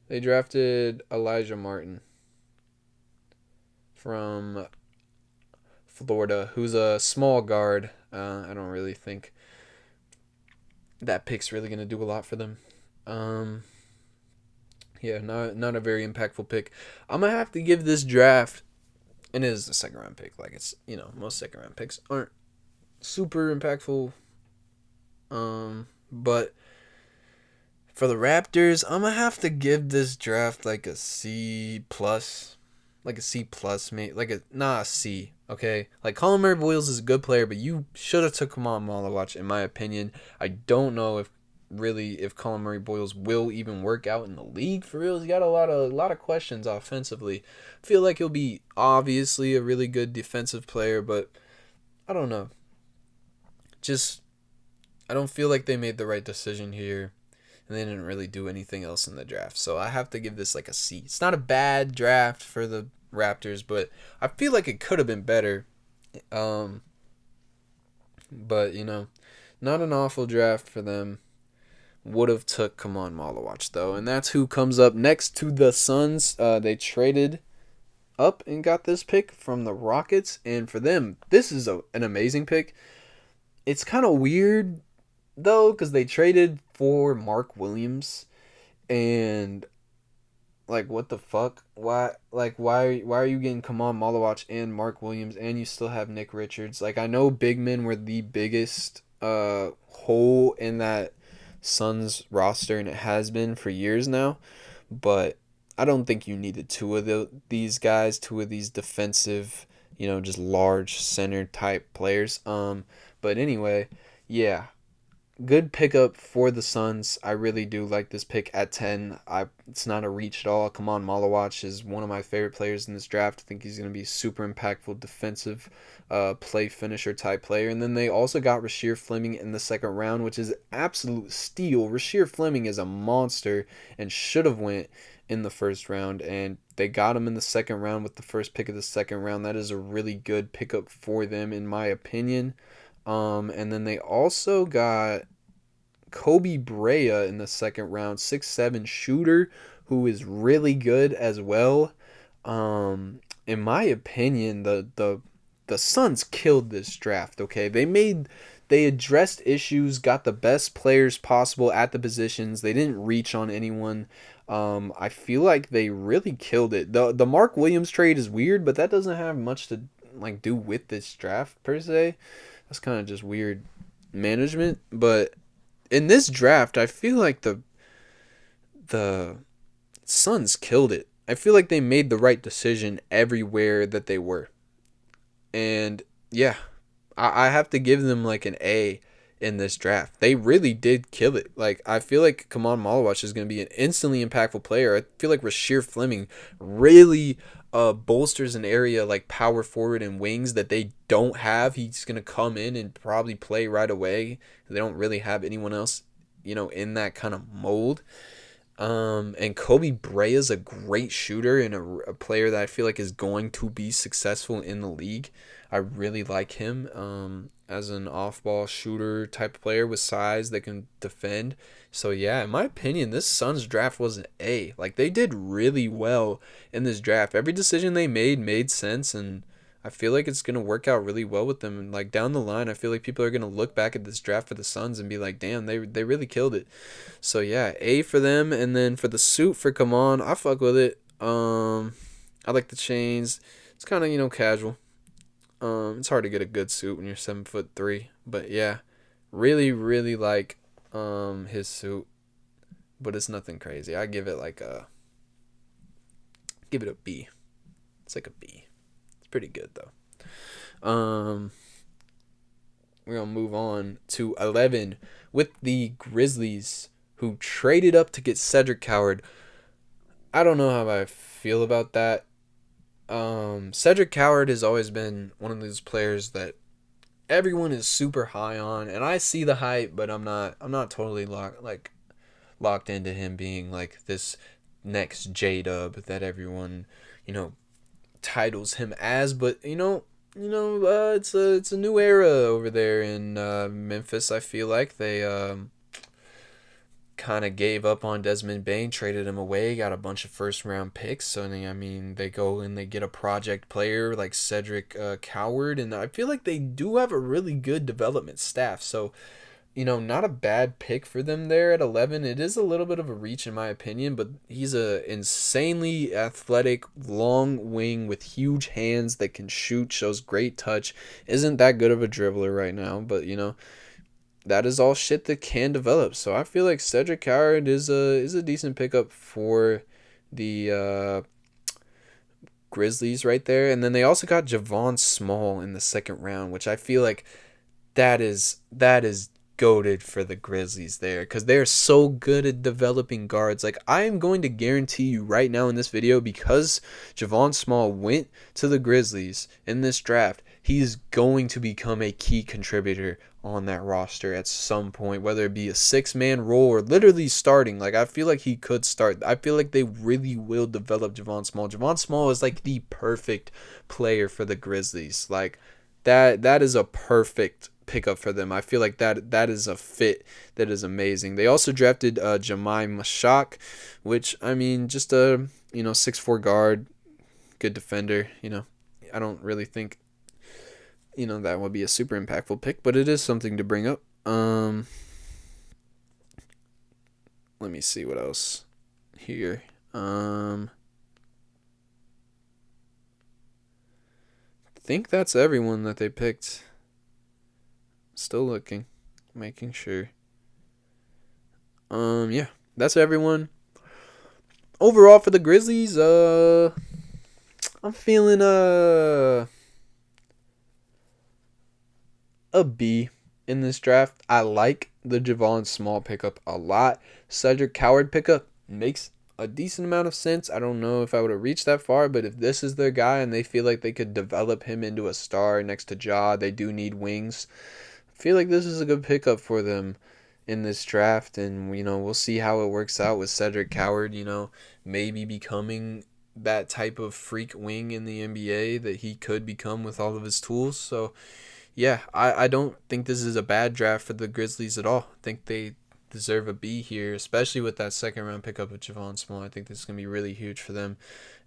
They drafted Elijah Martin from Florida, who's a small guard. I don't really think that pick's really gonna do a lot for them. Yeah, not a very impactful pick. I'm gonna have to give this draft, and it is a second round pick. Like it's most second round picks aren't super impactful. But for the Raptors, I'm gonna have to give this draft like a C plus, like a C plus, mate. Like a C. Okay, like Colin Murray Boyles is a good player, but you should have took him on Malawach, in my opinion. I don't know if Colin Murray Boyles will even work out in the league for real. He's got a lot of questions offensively. I feel like he'll be obviously a really good defensive player, but I don't know. Just I don't feel like they made the right decision here, and they didn't really do anything else in the draft. So I have to give this like a C. It's not a bad draft for the Raptors, but I feel like it could have been better. But not an awful draft for them. Would have took Kaman Malawach though, and that's who comes up next to the Suns. They traded up and got this pick from the Rockets, and for them, this is an amazing pick. It's kind of weird though, because they traded for Mark Williams, and like what the fuck? Why are you getting Kaman Malawach and Mark Williams, and you still have Nick Richards? Like I know big men were the biggest hole in that Suns roster, and it has been for years now, but I don't think you needed two of these guys, two of these defensive, just large center type players. But anyway, yeah, good pickup for the Suns. I really do like this pick at 10. It's not a reach at all. Kaman Malawach is one of my favorite players in this draft. I think he's going to be a super impactful defensive play finisher type player. And then they also got Rasheer Fleming in the second round, which is absolute steal. Rasheer Fleming is a monster and should have went in the first round, and they got him in the second round with the first pick of the second round. That is a really good pickup for them, in my opinion. And then they also got Kobe Brea in the second round, 6'7" shooter who is really good as well. In my opinion, the Suns killed this draft, okay? They addressed issues, got the best players possible at the positions. They didn't reach on anyone. I feel like they really killed it. The Mark Williams trade is weird, but that doesn't have much to do with this draft per se. That's kind of just weird management, but in this draft, I feel like the Suns killed it. I feel like they made the right decision everywhere that they were. And yeah, I have to give them like an A in this draft. They really did kill it. Like I feel like Kaman Malawach is going to be an instantly impactful player. I feel like Rasheer Fleming really bolsters an area like power forward and wings that they don't have. He's going to come in and probably play right away. They don't really have anyone else, in that kind of mold. And Kobe Brea is a great shooter and a player that I feel like is going to be successful in the league. I really like him as an off-ball shooter type of player with size that can defend. So yeah, in my opinion, this Suns draft was an A. Like they did really well in this draft. Every decision they made sense, and I feel like it's gonna work out really well with them. And like down the line, I feel like people are gonna look back at this draft for the Suns and be like, damn, they really killed it. So yeah, A for them, and then for the suit for Come On, I fuck with it. I like the chains. It's kind of casual. It's hard to get a good suit when you're 7'3", but yeah, really like his suit, but it's nothing crazy. I give it a B. It's like a B. It's pretty good though. We're gonna move on to 11 with the Grizzlies, who traded up to get Cedric Coward. I don't know how I feel about that. Cedric Coward has always been one of those players that everyone is super high on, and I see the hype, but I'm not totally locked into him being like this next J Dub that everyone titles him as. But it's a new era over there in Memphis. I feel like they kind of gave up on Desmond Bane, traded him away, got a bunch of first round picks. So I mean, they go and they get a project player like Cedric Coward, and I feel like they do have a really good development staff. So not a bad pick for them there at 11. It is a little bit of a reach in my opinion, but he's a insanely athletic, long wing with huge hands that can shoot, shows great touch. Isn't that good of a dribbler right now, but that is all shit that can develop. So I feel like Cedric Coward is a decent pickup for the Grizzlies right there. And then they also got Javon Small in the second round, which I feel like that is goated for the Grizzlies there, because they're so good at developing guards. Like, I am going to guarantee you right now in this video, because Javon Small went to the Grizzlies in this draft, he's going to become a key contributor on that roster at some point, whether it be a 6-man role or literally starting. Like, I feel like he could start. I feel like they really will develop Javon Small. Javon Small is like the perfect player for the Grizzlies. Like, that is a perfect pickup for them. I feel like that is a fit that is amazing. They also drafted Jemai Mashak, which, I mean, just a 6'4" guard, good defender. I don't really think that would be a super impactful pick, but it is something to bring up. Let me see what else here. I think that's everyone that they picked. Still looking, making sure. Yeah, that's everyone. Overall for the Grizzlies, I'm feeling a B in this draft. I like the Javon Small pickup a lot. Cedric Coward pickup makes a decent amount of sense. I don't know if I would have reached that far, but if this is their guy and they feel like they could develop him into a star next to Ja, they do need wings. I feel like this is a good pickup for them in this draft, and we'll see how it works out with Cedric Coward, maybe becoming that type of freak wing in the NBA that he could become with all of his tools. So yeah, I don't think this is a bad draft for the Grizzlies at all. I think they deserve a B here, especially with that second round pickup of Javon Small. I think this is going to be really huge for them,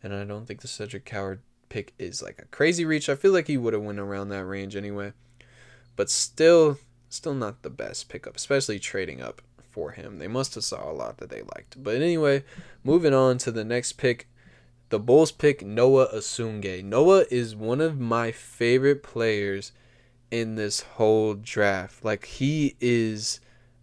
and I don't think the Cedric Coward pick is like a crazy reach. I feel like he would have went around that range anyway, but still not the best pickup, especially trading up for him. They must have saw a lot that they liked. But anyway, moving on to the next pick. The Bulls pick Noah Asunge. Noah is one of my favorite players in this whole draft. Like, he is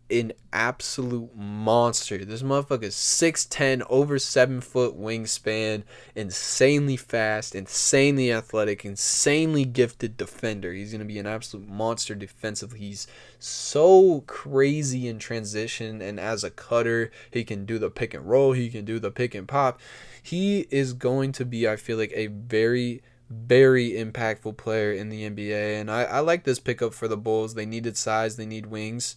an absolute monster. This motherfucker is 6'10", over 7 foot wingspan, insanely fast, insanely athletic, insanely gifted defender. He's going to be an absolute monster defensively. He's so crazy in transition, and as a cutter, he can do the pick and roll, he can do the pick and pop. He is going to be, I feel like, a very impactful player in the NBA, and I like this pickup for the Bulls. They needed size, they need wings.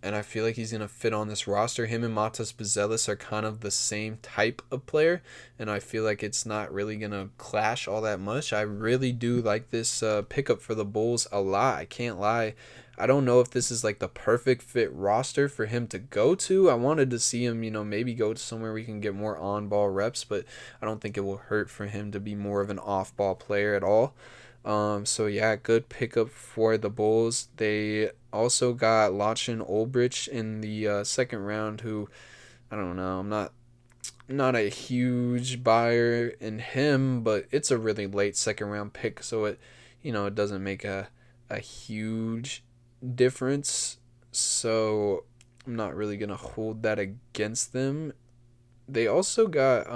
and I feel like he's gonna fit on this roster. Him and Matas Buzelis are kind of the same type of player, and I feel like it's not really gonna clash all that much. I really do like this pickup for the Bulls a lot. I can't lie. I don't know if this is like the perfect fit roster for him to go to. I wanted to see him, maybe go to somewhere we can get more on-ball reps, but I don't think it will hurt for him to be more of an off-ball player at all. So yeah, good pickup for the Bulls. They also got Lachlan Olbrich in the second round, who I don't know. I'm not a huge buyer in him, but it's a really late second round pick, so it doesn't make a huge difference. So I'm not really gonna hold that against them. They also got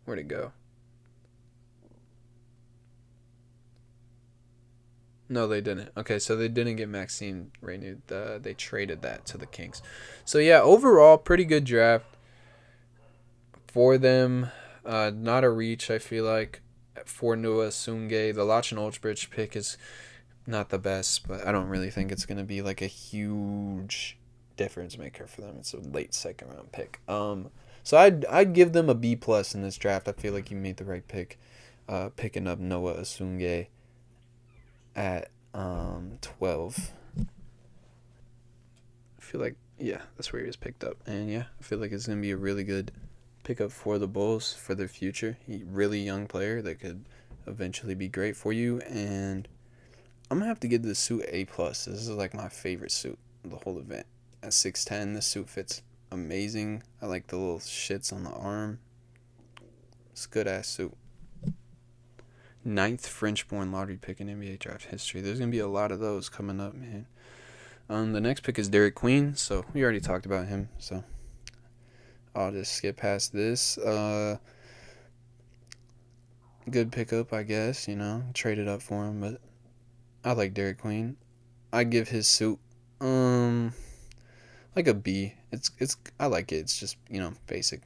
where'd it go? No, they didn't. Okay, so they didn't get Maxime renewed. They traded that to the Kings. So yeah, overall, pretty good draft for them. Not a reach, I feel like, for Noah Sungay. The Lachlan Olbrich pick is not the best, but I don't really think it's gonna be like a huge difference maker for them. It's a late second round pick. So I'd give them a B plus in this draft. I feel like you made the right pick, picking up Noah Sungay at 12. I feel like, yeah, that's where he was picked up. And yeah, I feel like it's going to be a really good pickup for the Bulls for their future. Really young player that could eventually be great for you. And I'm going to have to give this suit A+. This is like my favorite suit of the whole event. At 6'10", this suit fits amazing. I like the little shits on the arm. It's a good-ass suit. 9th French-born lottery pick in NBA draft history. There's going to be a lot of those coming up, man. The next pick is Derek Queen, so we already talked about him, so I'll just skip past this. Good pickup, I guess, traded up for him, but I like Derek Queen. I give his suit like a B. It's I like it. It's just, basic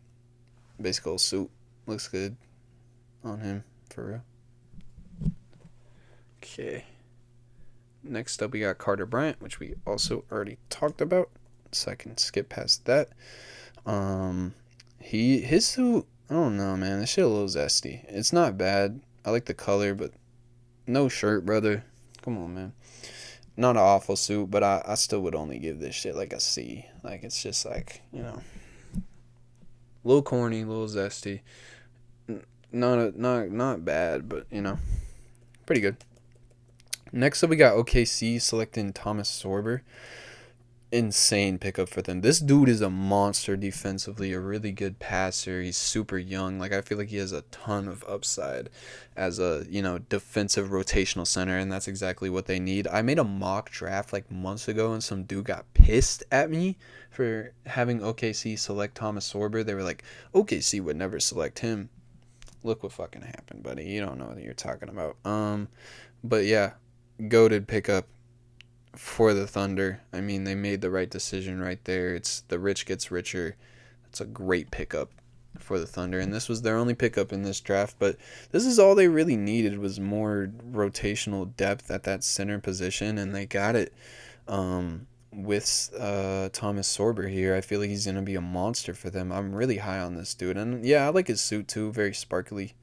old suit. Looks good on him, for real. Okay. Next up, we got Carter Bryant, which we also already talked about, so I can skip past that. His suit, I don't know, man. This shit a little zesty. It's not bad. I like the color, but no shirt, brother. Come on, man. Not an awful suit, but I still would only give this shit like a C. Like, it's just like, a little corny, a little zesty. Not bad, but pretty good. Next up, we got OKC selecting Thomas Sorber. Insane pickup for them. This dude is a monster defensively, a really good passer. He's super young. Like, I feel like he has a ton of upside as a, defensive rotational center, and that's exactly what they need. I made a mock draft like months ago, and some dude got pissed at me for having OKC select Thomas Sorber. They were like, OKC would never select him. Look what fucking happened, buddy. You don't know what you're talking about. But yeah, goated pickup for the Thunder. I mean, they made the right decision right there. It's the rich gets richer. It's a great pickup for the Thunder, and this was their only pickup in this draft, but this is all they really needed was more rotational depth at that center position, and they got it with Thomas Sorber here. I feel like he's going to be a monster for them. I'm really high on this dude, and yeah, I like his suit too. Very sparkly,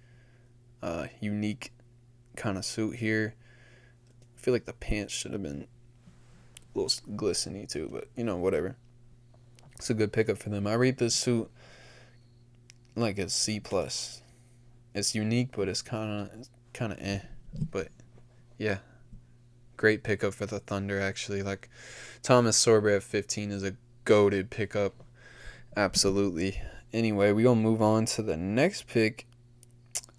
unique kind of suit here. I feel like the pants should have been a little glistening too, but whatever. It's a good pickup for them. I rate this suit like a C+. It's unique, but it's kind of eh. But yeah, great pickup for the Thunder actually. Like, Thomas Sorber at 15 is a goated pickup. Absolutely. Anyway, we gonna move on to the next pick.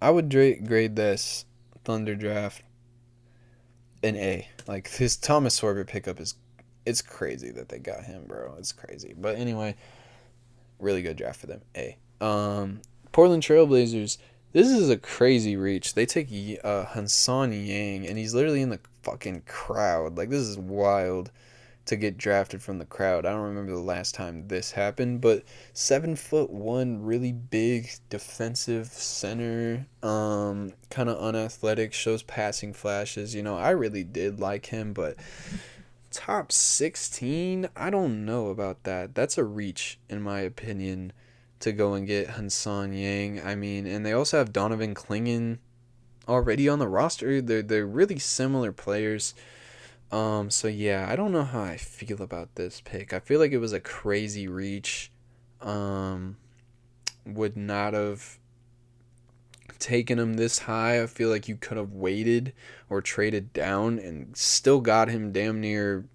I would grade this Thunder draft an A. Like, this Thomas Sorber pickup it's crazy that they got him, bro. It's crazy. But anyway, really good draft for them. A. Portland Trailblazers. This is a crazy reach. They take Hansani Yang, and he's literally in the fucking crowd. Like, this is wild. to get drafted from the crowd. I don't remember the last time this happened, but 7'1", really big defensive center, kind of unathletic, shows passing flashes. I really did like him, but top 16, I don't know about that. That's a reach, in my opinion, to go and get Hansan Yang. I mean, and they also have Donovan Clingan already on the roster. They're really similar players. So yeah, I don't know how I feel about this pick. I feel like it was a crazy reach. Would not have taken him this high. I feel like you could have waited or traded down and still got him damn near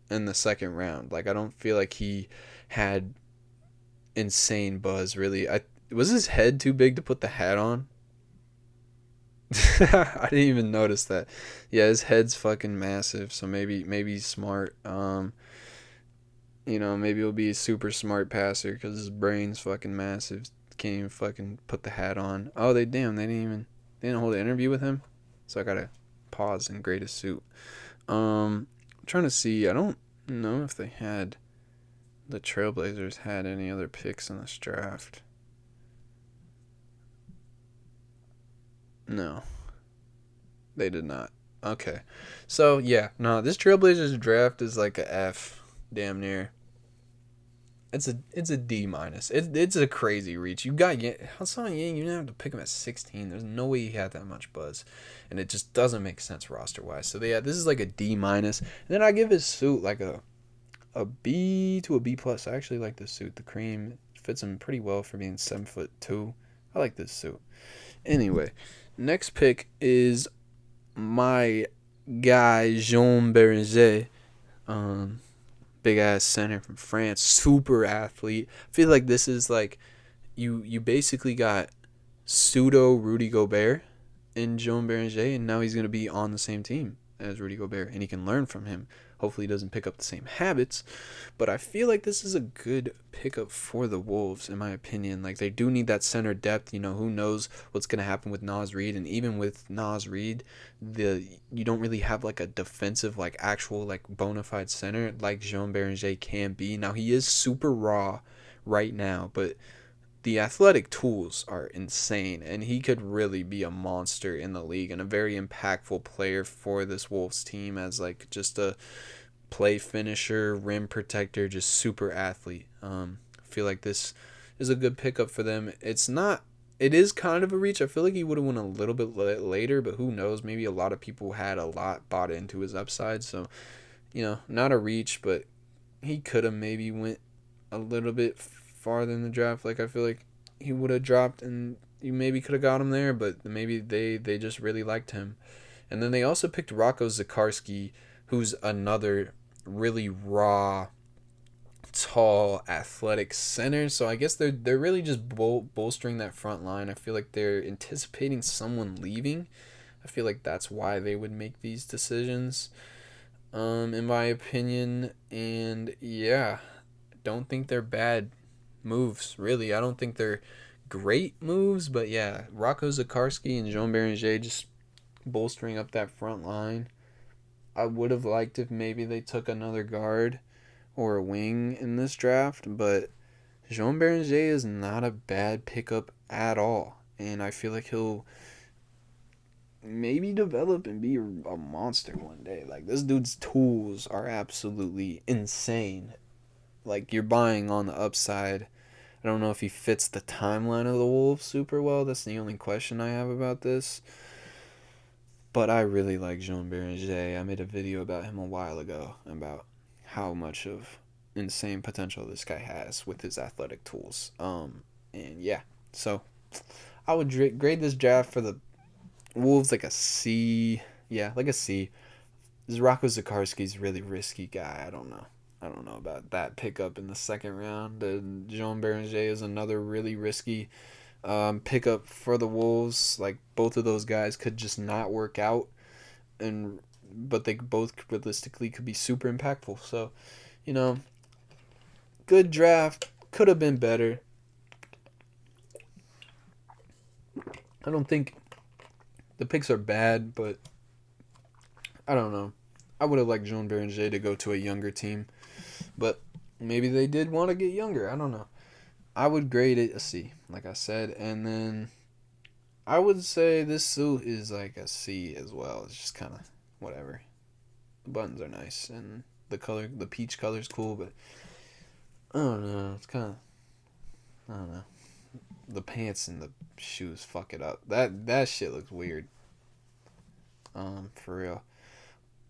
in the second round. Like, I don't feel like he had insane buzz, really. Was his head too big to put the hat on? I didn't even notice that. Yeah, his head's fucking massive, so maybe he's smart. Maybe he'll be a super smart passer because his brain's fucking massive. Can't even fucking put the hat on. Oh, they didn't hold an interview with him, so I gotta pause and grade his suit. I'm trying to see. I don't know if the Trailblazers had any other picks in this draft. No, they did not. Okay, so yeah, no, this Trailblazers draft is like a F, damn near. It's a D minus. It's a crazy reach. You got Hansan Yang. You didn't have to pick him at 16. There's no way he had that much buzz, and it just doesn't make sense roster wise. So yeah, this is like a D minus. And then I give his suit like a B to a B plus. I actually like this suit. The cream fits him pretty well for being 7'2". I like this suit. Anyway, next pick is my guy Jean Beringer. Big ass center from France, super athlete. I feel like this is like you basically got pseudo Rudy Gobert in Jean Beringer, and now he's gonna be on the same team as Rudy Gobert, and he can learn from him. Hopefully, he doesn't pick up the same habits, but I feel like this is a good pickup for the Wolves, in my opinion. Like, they do need that center depth. Who knows what's gonna happen with Naz Reid, and even with Naz Reid, you don't really have like a defensive, like actual like bona fide center like Jean Beringer can be. Now he is super raw right now, but the athletic tools are insane, and he could really be a monster in the league and a very impactful player for this Wolves team as like just a play finisher, rim protector, just super athlete. I feel like this is a good pickup for them. It is kind of a reach. I feel like he would have went a little bit later, but who knows? Maybe a lot of people had a lot bought into his upside, so not a reach, but he could have maybe went a little bit farther in the draft. Like, I feel like he would have dropped and you maybe could have got him there, but maybe they just really liked him. And then they also picked Rocco Zikarsky, who's another really raw, tall, athletic center. So I guess they're really just bolstering that front line. I feel like they're anticipating someone leaving. I feel like that's why they would make these decisions, in my opinion. And yeah, don't think they're bad moves, really. I don't think they're great moves, but yeah, Rocco Zikarsky and Jean Beringer just bolstering up that front line. I would have liked if maybe they took another guard or a wing in this draft, but Jean Beringer is not a bad pickup at all, and I feel like he'll maybe develop and be a monster one day. Like, this dude's tools are absolutely insane. Like, you're buying on the upside. I don't know if he fits the timeline of the Wolves super well. That's the only question I have about this. But I really like Jean Beringer. I made a video about him a while ago about how much of insane potential this guy has with his athletic tools. And yeah, so I would grade this draft for the Wolves like a C. Yeah, like a C. This Rocco Zikarsky's really risky guy. I don't know. About that pickup in the second round. And Jean Beringer is another really risky pickup for the Wolves. Like, both of those guys could just not work out, but they both realistically could be super impactful. So, good draft. Could have been better. I don't think the picks are bad, but I don't know. I would have liked Jean Beranger to go to a younger team, but maybe they did want to get younger. I don't know. I would grade it a C, like I said, and then I would say this suit is like a C as well. It's just kind of whatever. The buttons are nice, and the peach color is cool, but I don't know. It's kind of, I don't know. The pants and the shoes fuck it up. That shit looks weird. For real.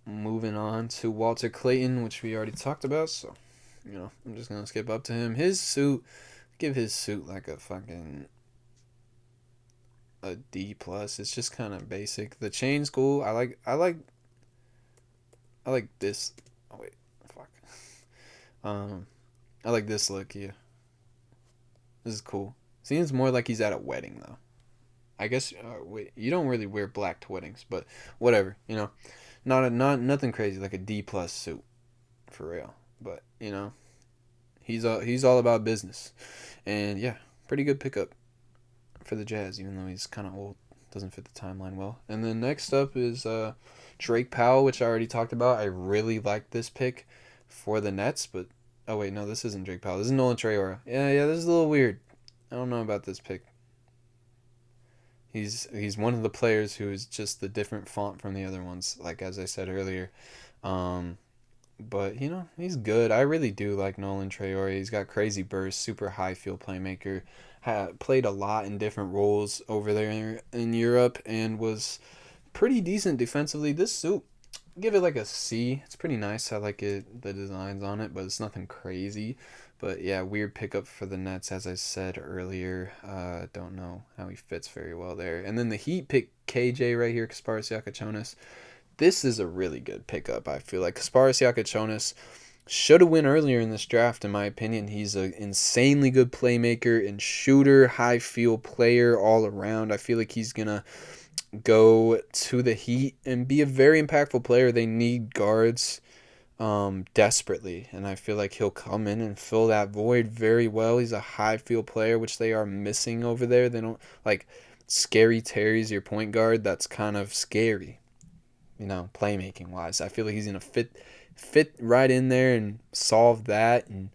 Moving on to Walter Clayton, which we already talked about, so I'm just gonna skip up to him. His suit, give his suit like a fucking a D plus. It's just kind of basic. The chain's cool. I like this. Oh wait, fuck. Um, I like this look here. This is cool. Seems more like he's at a wedding though. I guess. Wait, you don't really wear black to weddings, but whatever. Not nothing crazy like a D plus suit for real. But he's all about business, and yeah, pretty good pickup for the Jazz, even though he's kind of old. Doesn't fit the timeline well. And then next up is Drake Powell, which I already talked about. I really like this pick for the Nets, but oh wait, no, this isn't Drake Powell. This is Nolan Traore. Yeah, this is a little weird. I don't know about this pick. He's one of the players who is just the different font from the other ones, like as I said earlier. Um, but he's good. I really do like Nolan Traore. He's got crazy burst, super high field playmaker. Played a lot in different roles over there in Europe and was pretty decent defensively. This suit, give it like a C. It's pretty nice. I like it, the designs on it, but it's nothing crazy. But yeah, weird pickup for the Nets, as I said earlier. Don't know how he fits very well there. And then the Heat pick KJ right here, Kasparas Yakachonis. This is a really good pickup. I feel like Kasparas Yakachonis should have went earlier in this draft, in my opinion. He's an insanely good playmaker and shooter, high field player all around. I feel like he's gonna go to the Heat and be a very impactful player. They need guards desperately, and I feel like he'll come in and fill that void very well. He's a high field player, which they are missing over there. They don't like Scary Terry's your point guard. That's kind of scary, playmaking wise. I feel like he's gonna fit right in there and solve that and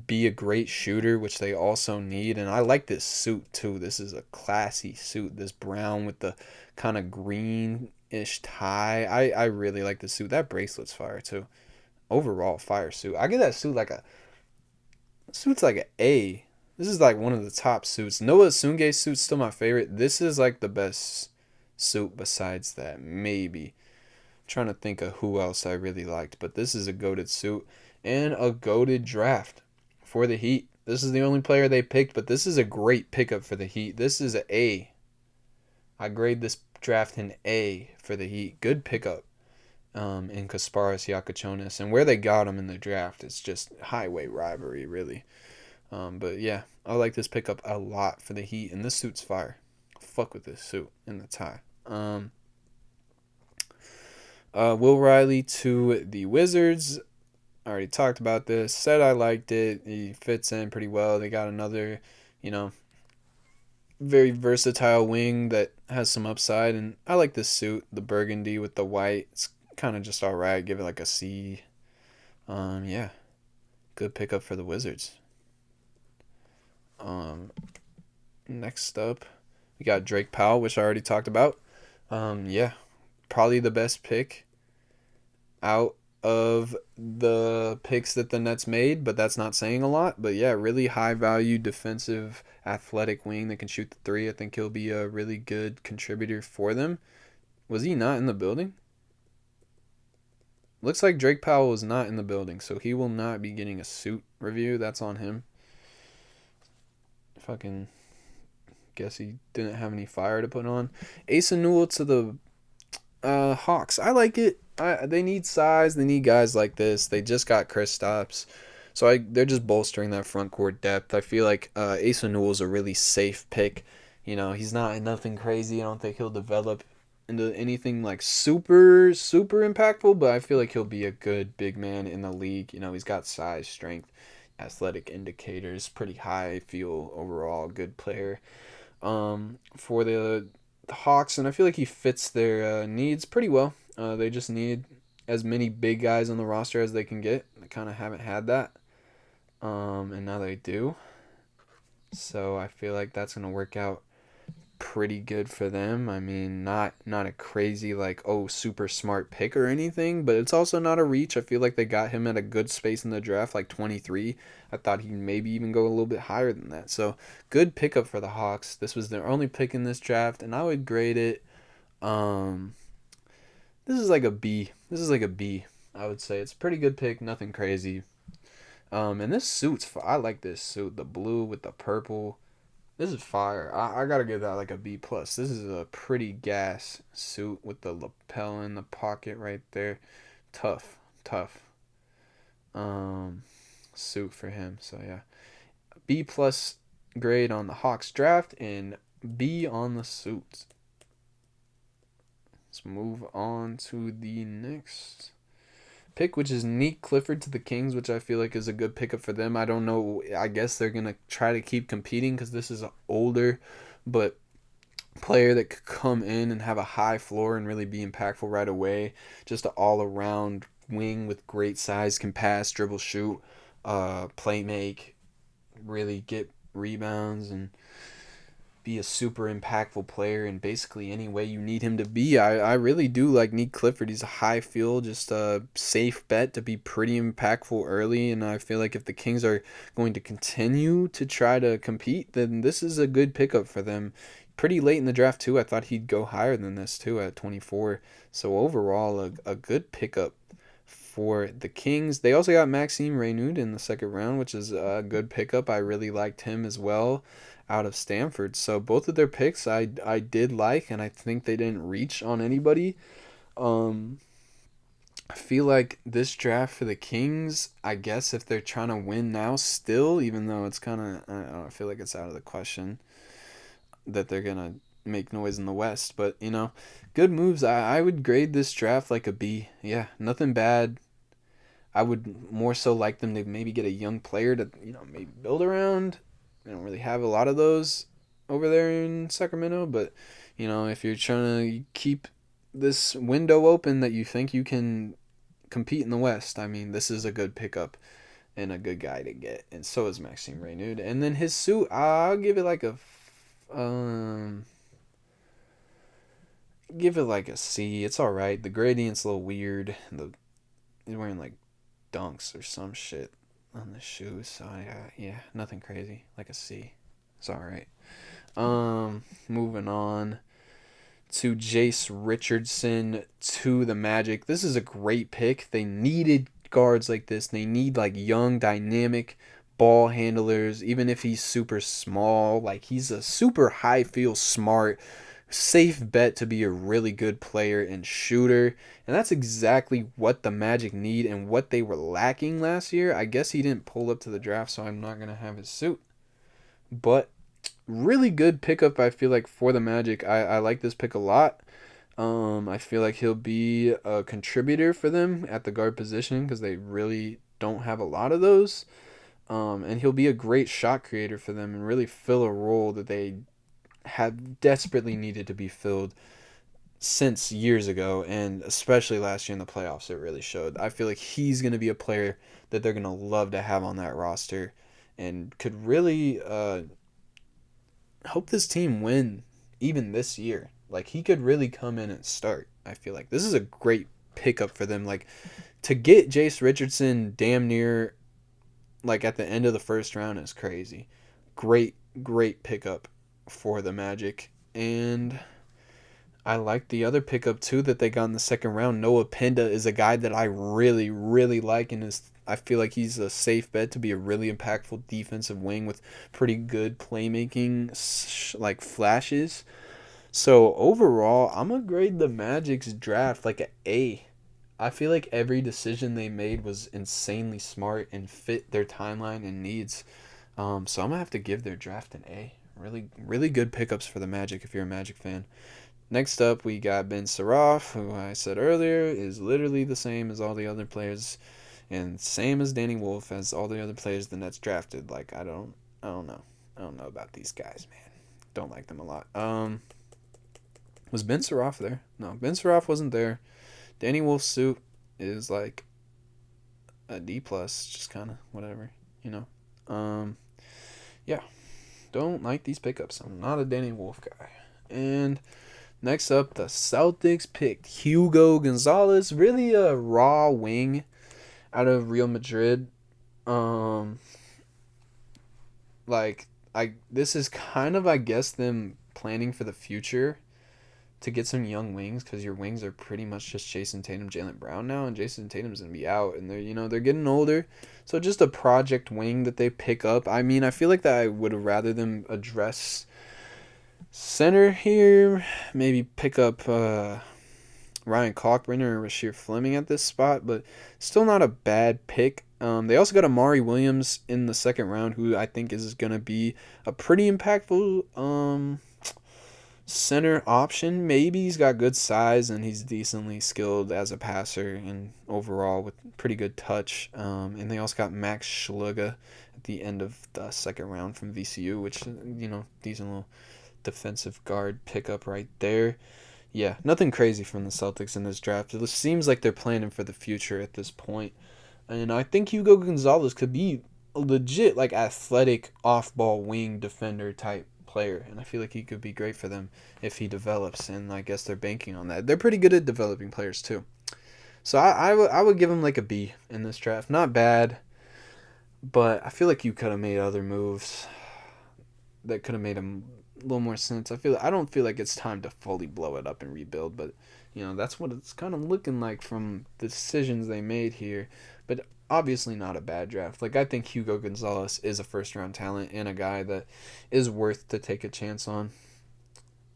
be a great shooter, which they also need. And I like this suit too. This is a classy suit. This brown with the kind of greenish tie. I really like the suit. That bracelet's fire too. Overall fire suit. I give that suit like a suit's like an A. This is like one of the top suits. Noah Tsunge's suit's still my favorite. This is like the best suit besides that. Maybe. I'm trying to think of who else I really liked, but this is a goated suit and a goated draft for the Heat. This is the only player they picked, but this is a great pickup for the Heat. This is an A. I grade this draft an A for the Heat. Good pickup in Kasparas Yakachonis. And where they got him in the draft, it's just highway rivalry, really. But yeah, I like this pickup a lot for the Heat, and this suit's fire. Fuck with this suit and the tie. Will Riley to the Wizards. I already talked about this. Said I liked it. He fits in pretty well. They got another, very versatile wing that has some upside, and I like this suit, the burgundy with the white. It's kind of just alright. Give it like a C. Yeah, good pickup for the Wizards. Next up, we got Drake Powell, which I already talked about. Yeah, probably the best pick out of the picks that the Nets made, but that's not saying a lot. But yeah, really high value defensive athletic wing that can shoot the three. I think he'll be a really good contributor for them. Was he not in the building? Looks like Drake Powell was not in the building, so he will not be getting a suit review. That's on him. Fucking guess he didn't have any fire to put on. Asa Newell to the Hawks. I like it. They need size. They need guys like this. They just got Kristaps. So they're just bolstering that front court depth. I feel like Asa Newell's a really safe pick. He's not nothing crazy. I don't think he'll develop into anything like super, super impactful, but I feel like he'll be a good big man in the league. He's got size, strength, athletic indicators, pretty high. I feel overall good player for the Hawks, and I feel like he fits their needs pretty well. They just need as many big guys on the roster as they can get. They kind of haven't had that, and now they do. So I feel like that's gonna work out pretty good for them. I mean, not a crazy like super smart pick or anything, but it's also not a reach. I feel like they got him at a good space in the draft, like 23. I thought he'd maybe even go a little bit higher than that. So good pickup for the Hawks. This was their only pick in this draft, and I would grade it. Um, this is like a B. This is like a B. I would say it's a pretty good pick. Nothing crazy. And this suit's. I like this suit. The blue with the purple. This is fire. I gotta give that like a B plus. This is a pretty gas suit with the lapel in the pocket right there. Tough, tough. Um, suit for him. So yeah, B plus grade on the Hawks draft and B on the suits. Let's move on to the next pick, which is Nick Clifford to the Kings, which I feel like is a good pickup for them. I don't know. I guess they're going to try to keep competing because this is an older but player that could come in and have a high floor and really be impactful right away. Just an all-around wing with great size, can pass, dribble, shoot, play make, really get rebounds and be a super impactful player in basically any way you need him to be. I really do like Nick Clifford. He's a high field, just a safe bet to be pretty impactful early. And I feel like if the Kings are going to continue to try to compete, then this is a good pickup for them. Pretty late in the draft, too. I thought he'd go higher than this, too, at 24. So overall, a good pickup for the Kings. They also got Maxime Reynaud in the second round, which is a good pickup. I really liked him as well out of Stanford. So both of their picks I did like, and I think they didn't reach on anybody. Um, I feel like this draft for the Kings, I guess if they're trying to win now still, even though it's kind of, I feel like it's out of the question that they're going to make noise in the West. But, good moves. I would grade this draft like a B. Yeah, nothing bad. I would more so like them to maybe get a young player to, maybe build around. They don't really have a lot of those over there in Sacramento, but if you're trying to keep this window open that you think you can compete in the West, I mean, this is a good pickup and a good guy to get, and so is Maxime Reynaud. And then his suit, I'll give it like give it like a C. It's all right. The gradient's a little weird. He's wearing like dunks or some shit on the shoes. So yeah, nothing crazy. Like a C. It's all right. Moving on to Jace Richardson to the Magic. This is a great pick. They needed guards like this. They need like young, dynamic ball handlers. Even if he's super small, like he's a super high feel smart safe bet to be a really good player and shooter. And that's exactly what the Magic need and what they were lacking last year. I guess he didn't pull up to the draft, so I'm not going to have his suit. But really good pickup, I feel like, for the Magic. I like this pick a lot. I feel like he'll be a contributor for them at the guard position because they really don't have a lot of those. And he'll be a great shot creator for them and really fill a role that they have desperately needed to be filled since years ago, and especially last year in the playoffs, it really showed. I feel like he's going to be a player that they're going to love to have on that roster and could really help this team win even this year. Like, he could really come in and start. I feel like this is a great pickup for them. Like, to get Jace Richardson damn near like at the end of the first round is crazy. Great pickup for the Magic. And I like the other pickup too that they got in the second round. Noah Pinda is a guy that I really like, and I feel like he's a safe bet to be a really impactful defensive wing with pretty good playmaking like flashes. So overall, I'm gonna grade the Magic's draft like an A. I feel like every decision they made was insanely smart and fit their timeline and needs. So I'm gonna have to give their draft an A. Really good pickups for the Magic if you're a Magic fan. Next up, we got Ben Saraf, who I said earlier is literally the same as all the other players, and same as Danny Wolf as all the other players the Nets drafted. Like I don't know, about these guys, man. Don't like them a lot. Was Ben Saraf there? No, Ben Saraf wasn't there. Danny Wolf's suit, is like a D plus, just kind of whatever, you know. Yeah, don't like these pickups. I'm not a Danny Wolf guy. And next up, the Celtics picked Hugo Gonzalez, really a raw wing out of Real Madrid. Um, like this is kind of, I guess, them planning for the future to get some young wings, because your wings are pretty much just Jason Tatum, Jaylen Brown now, and Jason Tatum's gonna be out, and they're getting older, so just a project wing that they pick up. I mean, I feel like that I would rather them address center here, maybe pick up Ryan Cockburn or Rasheer Fleming at this spot, but still not a bad pick. They also got Amari Williams in the second round, who I think is gonna be a pretty impactful center option. Maybe he's got good size and he's decently skilled as a passer and overall with pretty good touch. And they also got Max Schluga at the end of the second round from VCU, which, decent little defensive guard pickup right there. Yeah, nothing crazy from the Celtics in this draft. It seems like they're planning for the future at this point. And I think Hugo Gonzalez could be a legit, like, athletic off-ball wing defender type player, and I feel like he could be great for them if he develops, and I guess they're banking on that. They're pretty good at developing players too. So I would give him like a B in this draft. Not bad, but I feel like you could have made other moves that could have made him a little more sense. I don't feel like it's time to fully blow it up and rebuild, but that's what it's kind of looking like from the decisions they made here. But obviously not a bad draft. Like, I think Hugo Gonzalez is a first-round talent and a guy that is worth to take a chance on.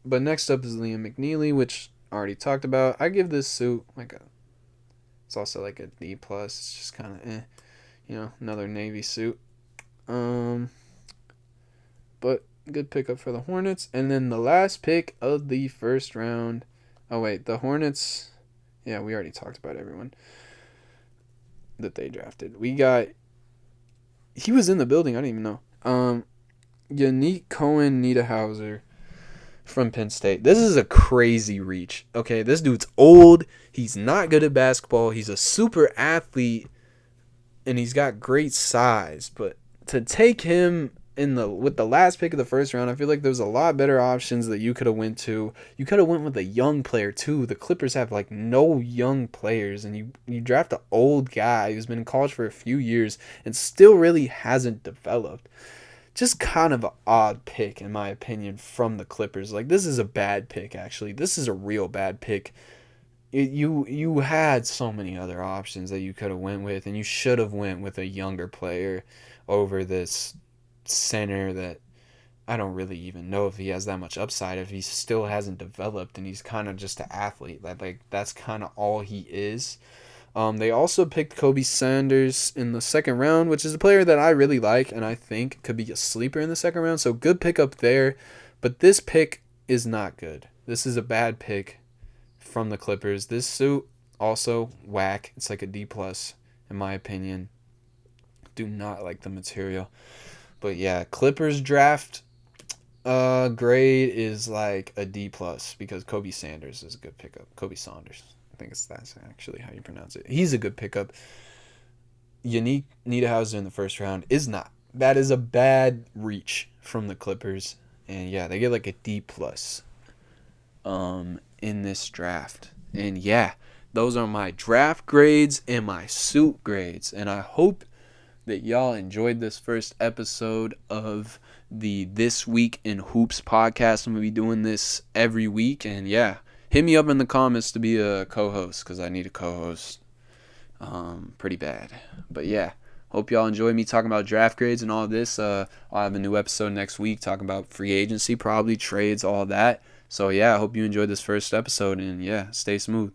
But next up is Liam McNeely, which I already talked about. I give this suit it's also like a D+. It's just kind of another Navy suit. But good pickup for the Hornets. And then the last pick of the first round. Oh, wait, the Hornets. Yeah, we already talked about everyone that they drafted. He was in the building. I didn't even know. Yannick Cohen Niederhauser from Penn State. This is a crazy reach. Okay, this dude's old. He's not good at basketball. He's a super athlete, and he's got great size. But to take him with the last pick of the first round, I feel like there's a lot better options that you could have went to. You could have went with a young player too. The Clippers have like no young players, and you draft an old guy who's been in college for a few years and still really hasn't developed. Just kind of an odd pick in my opinion from the Clippers. Like, this is a bad pick actually. This is a real bad pick. You had so many other options that you could have went with, and you should have went with a younger player over this center that I don't really even know if he has that much upside, if he still hasn't developed, and he's kind of just an athlete. Like that's kind of all he is. They also picked Kobe Sanders in the second round, which is a player that I really like and I think could be a sleeper in the second round. So good pickup there. But this pick is not good. This is a bad pick from the Clippers. This suit also whack. It's like a D+ in my opinion. Do not like the material. But yeah, Clippers draft grade is like a D+ because Kobe Sanders is a good pickup. Kobe Saunders. I think that's actually how you pronounce it. He's a good pickup. Yannick Niederhauser in the first round is not. That is a bad reach from the Clippers. And yeah, they get like a D+ in this draft. And yeah, those are my draft grades and my suit grades. And I hope that y'all enjoyed this first episode of the This Week in Hoops podcast. I'm going to be doing this every week. And yeah, hit me up in the comments to be a co-host, because I need a co-host pretty bad. But yeah, hope y'all enjoy me talking about draft grades and all this. I'll have a new episode next week talking about free agency, probably trades, all that. So yeah, I hope you enjoyed this first episode, and yeah, stay smooth.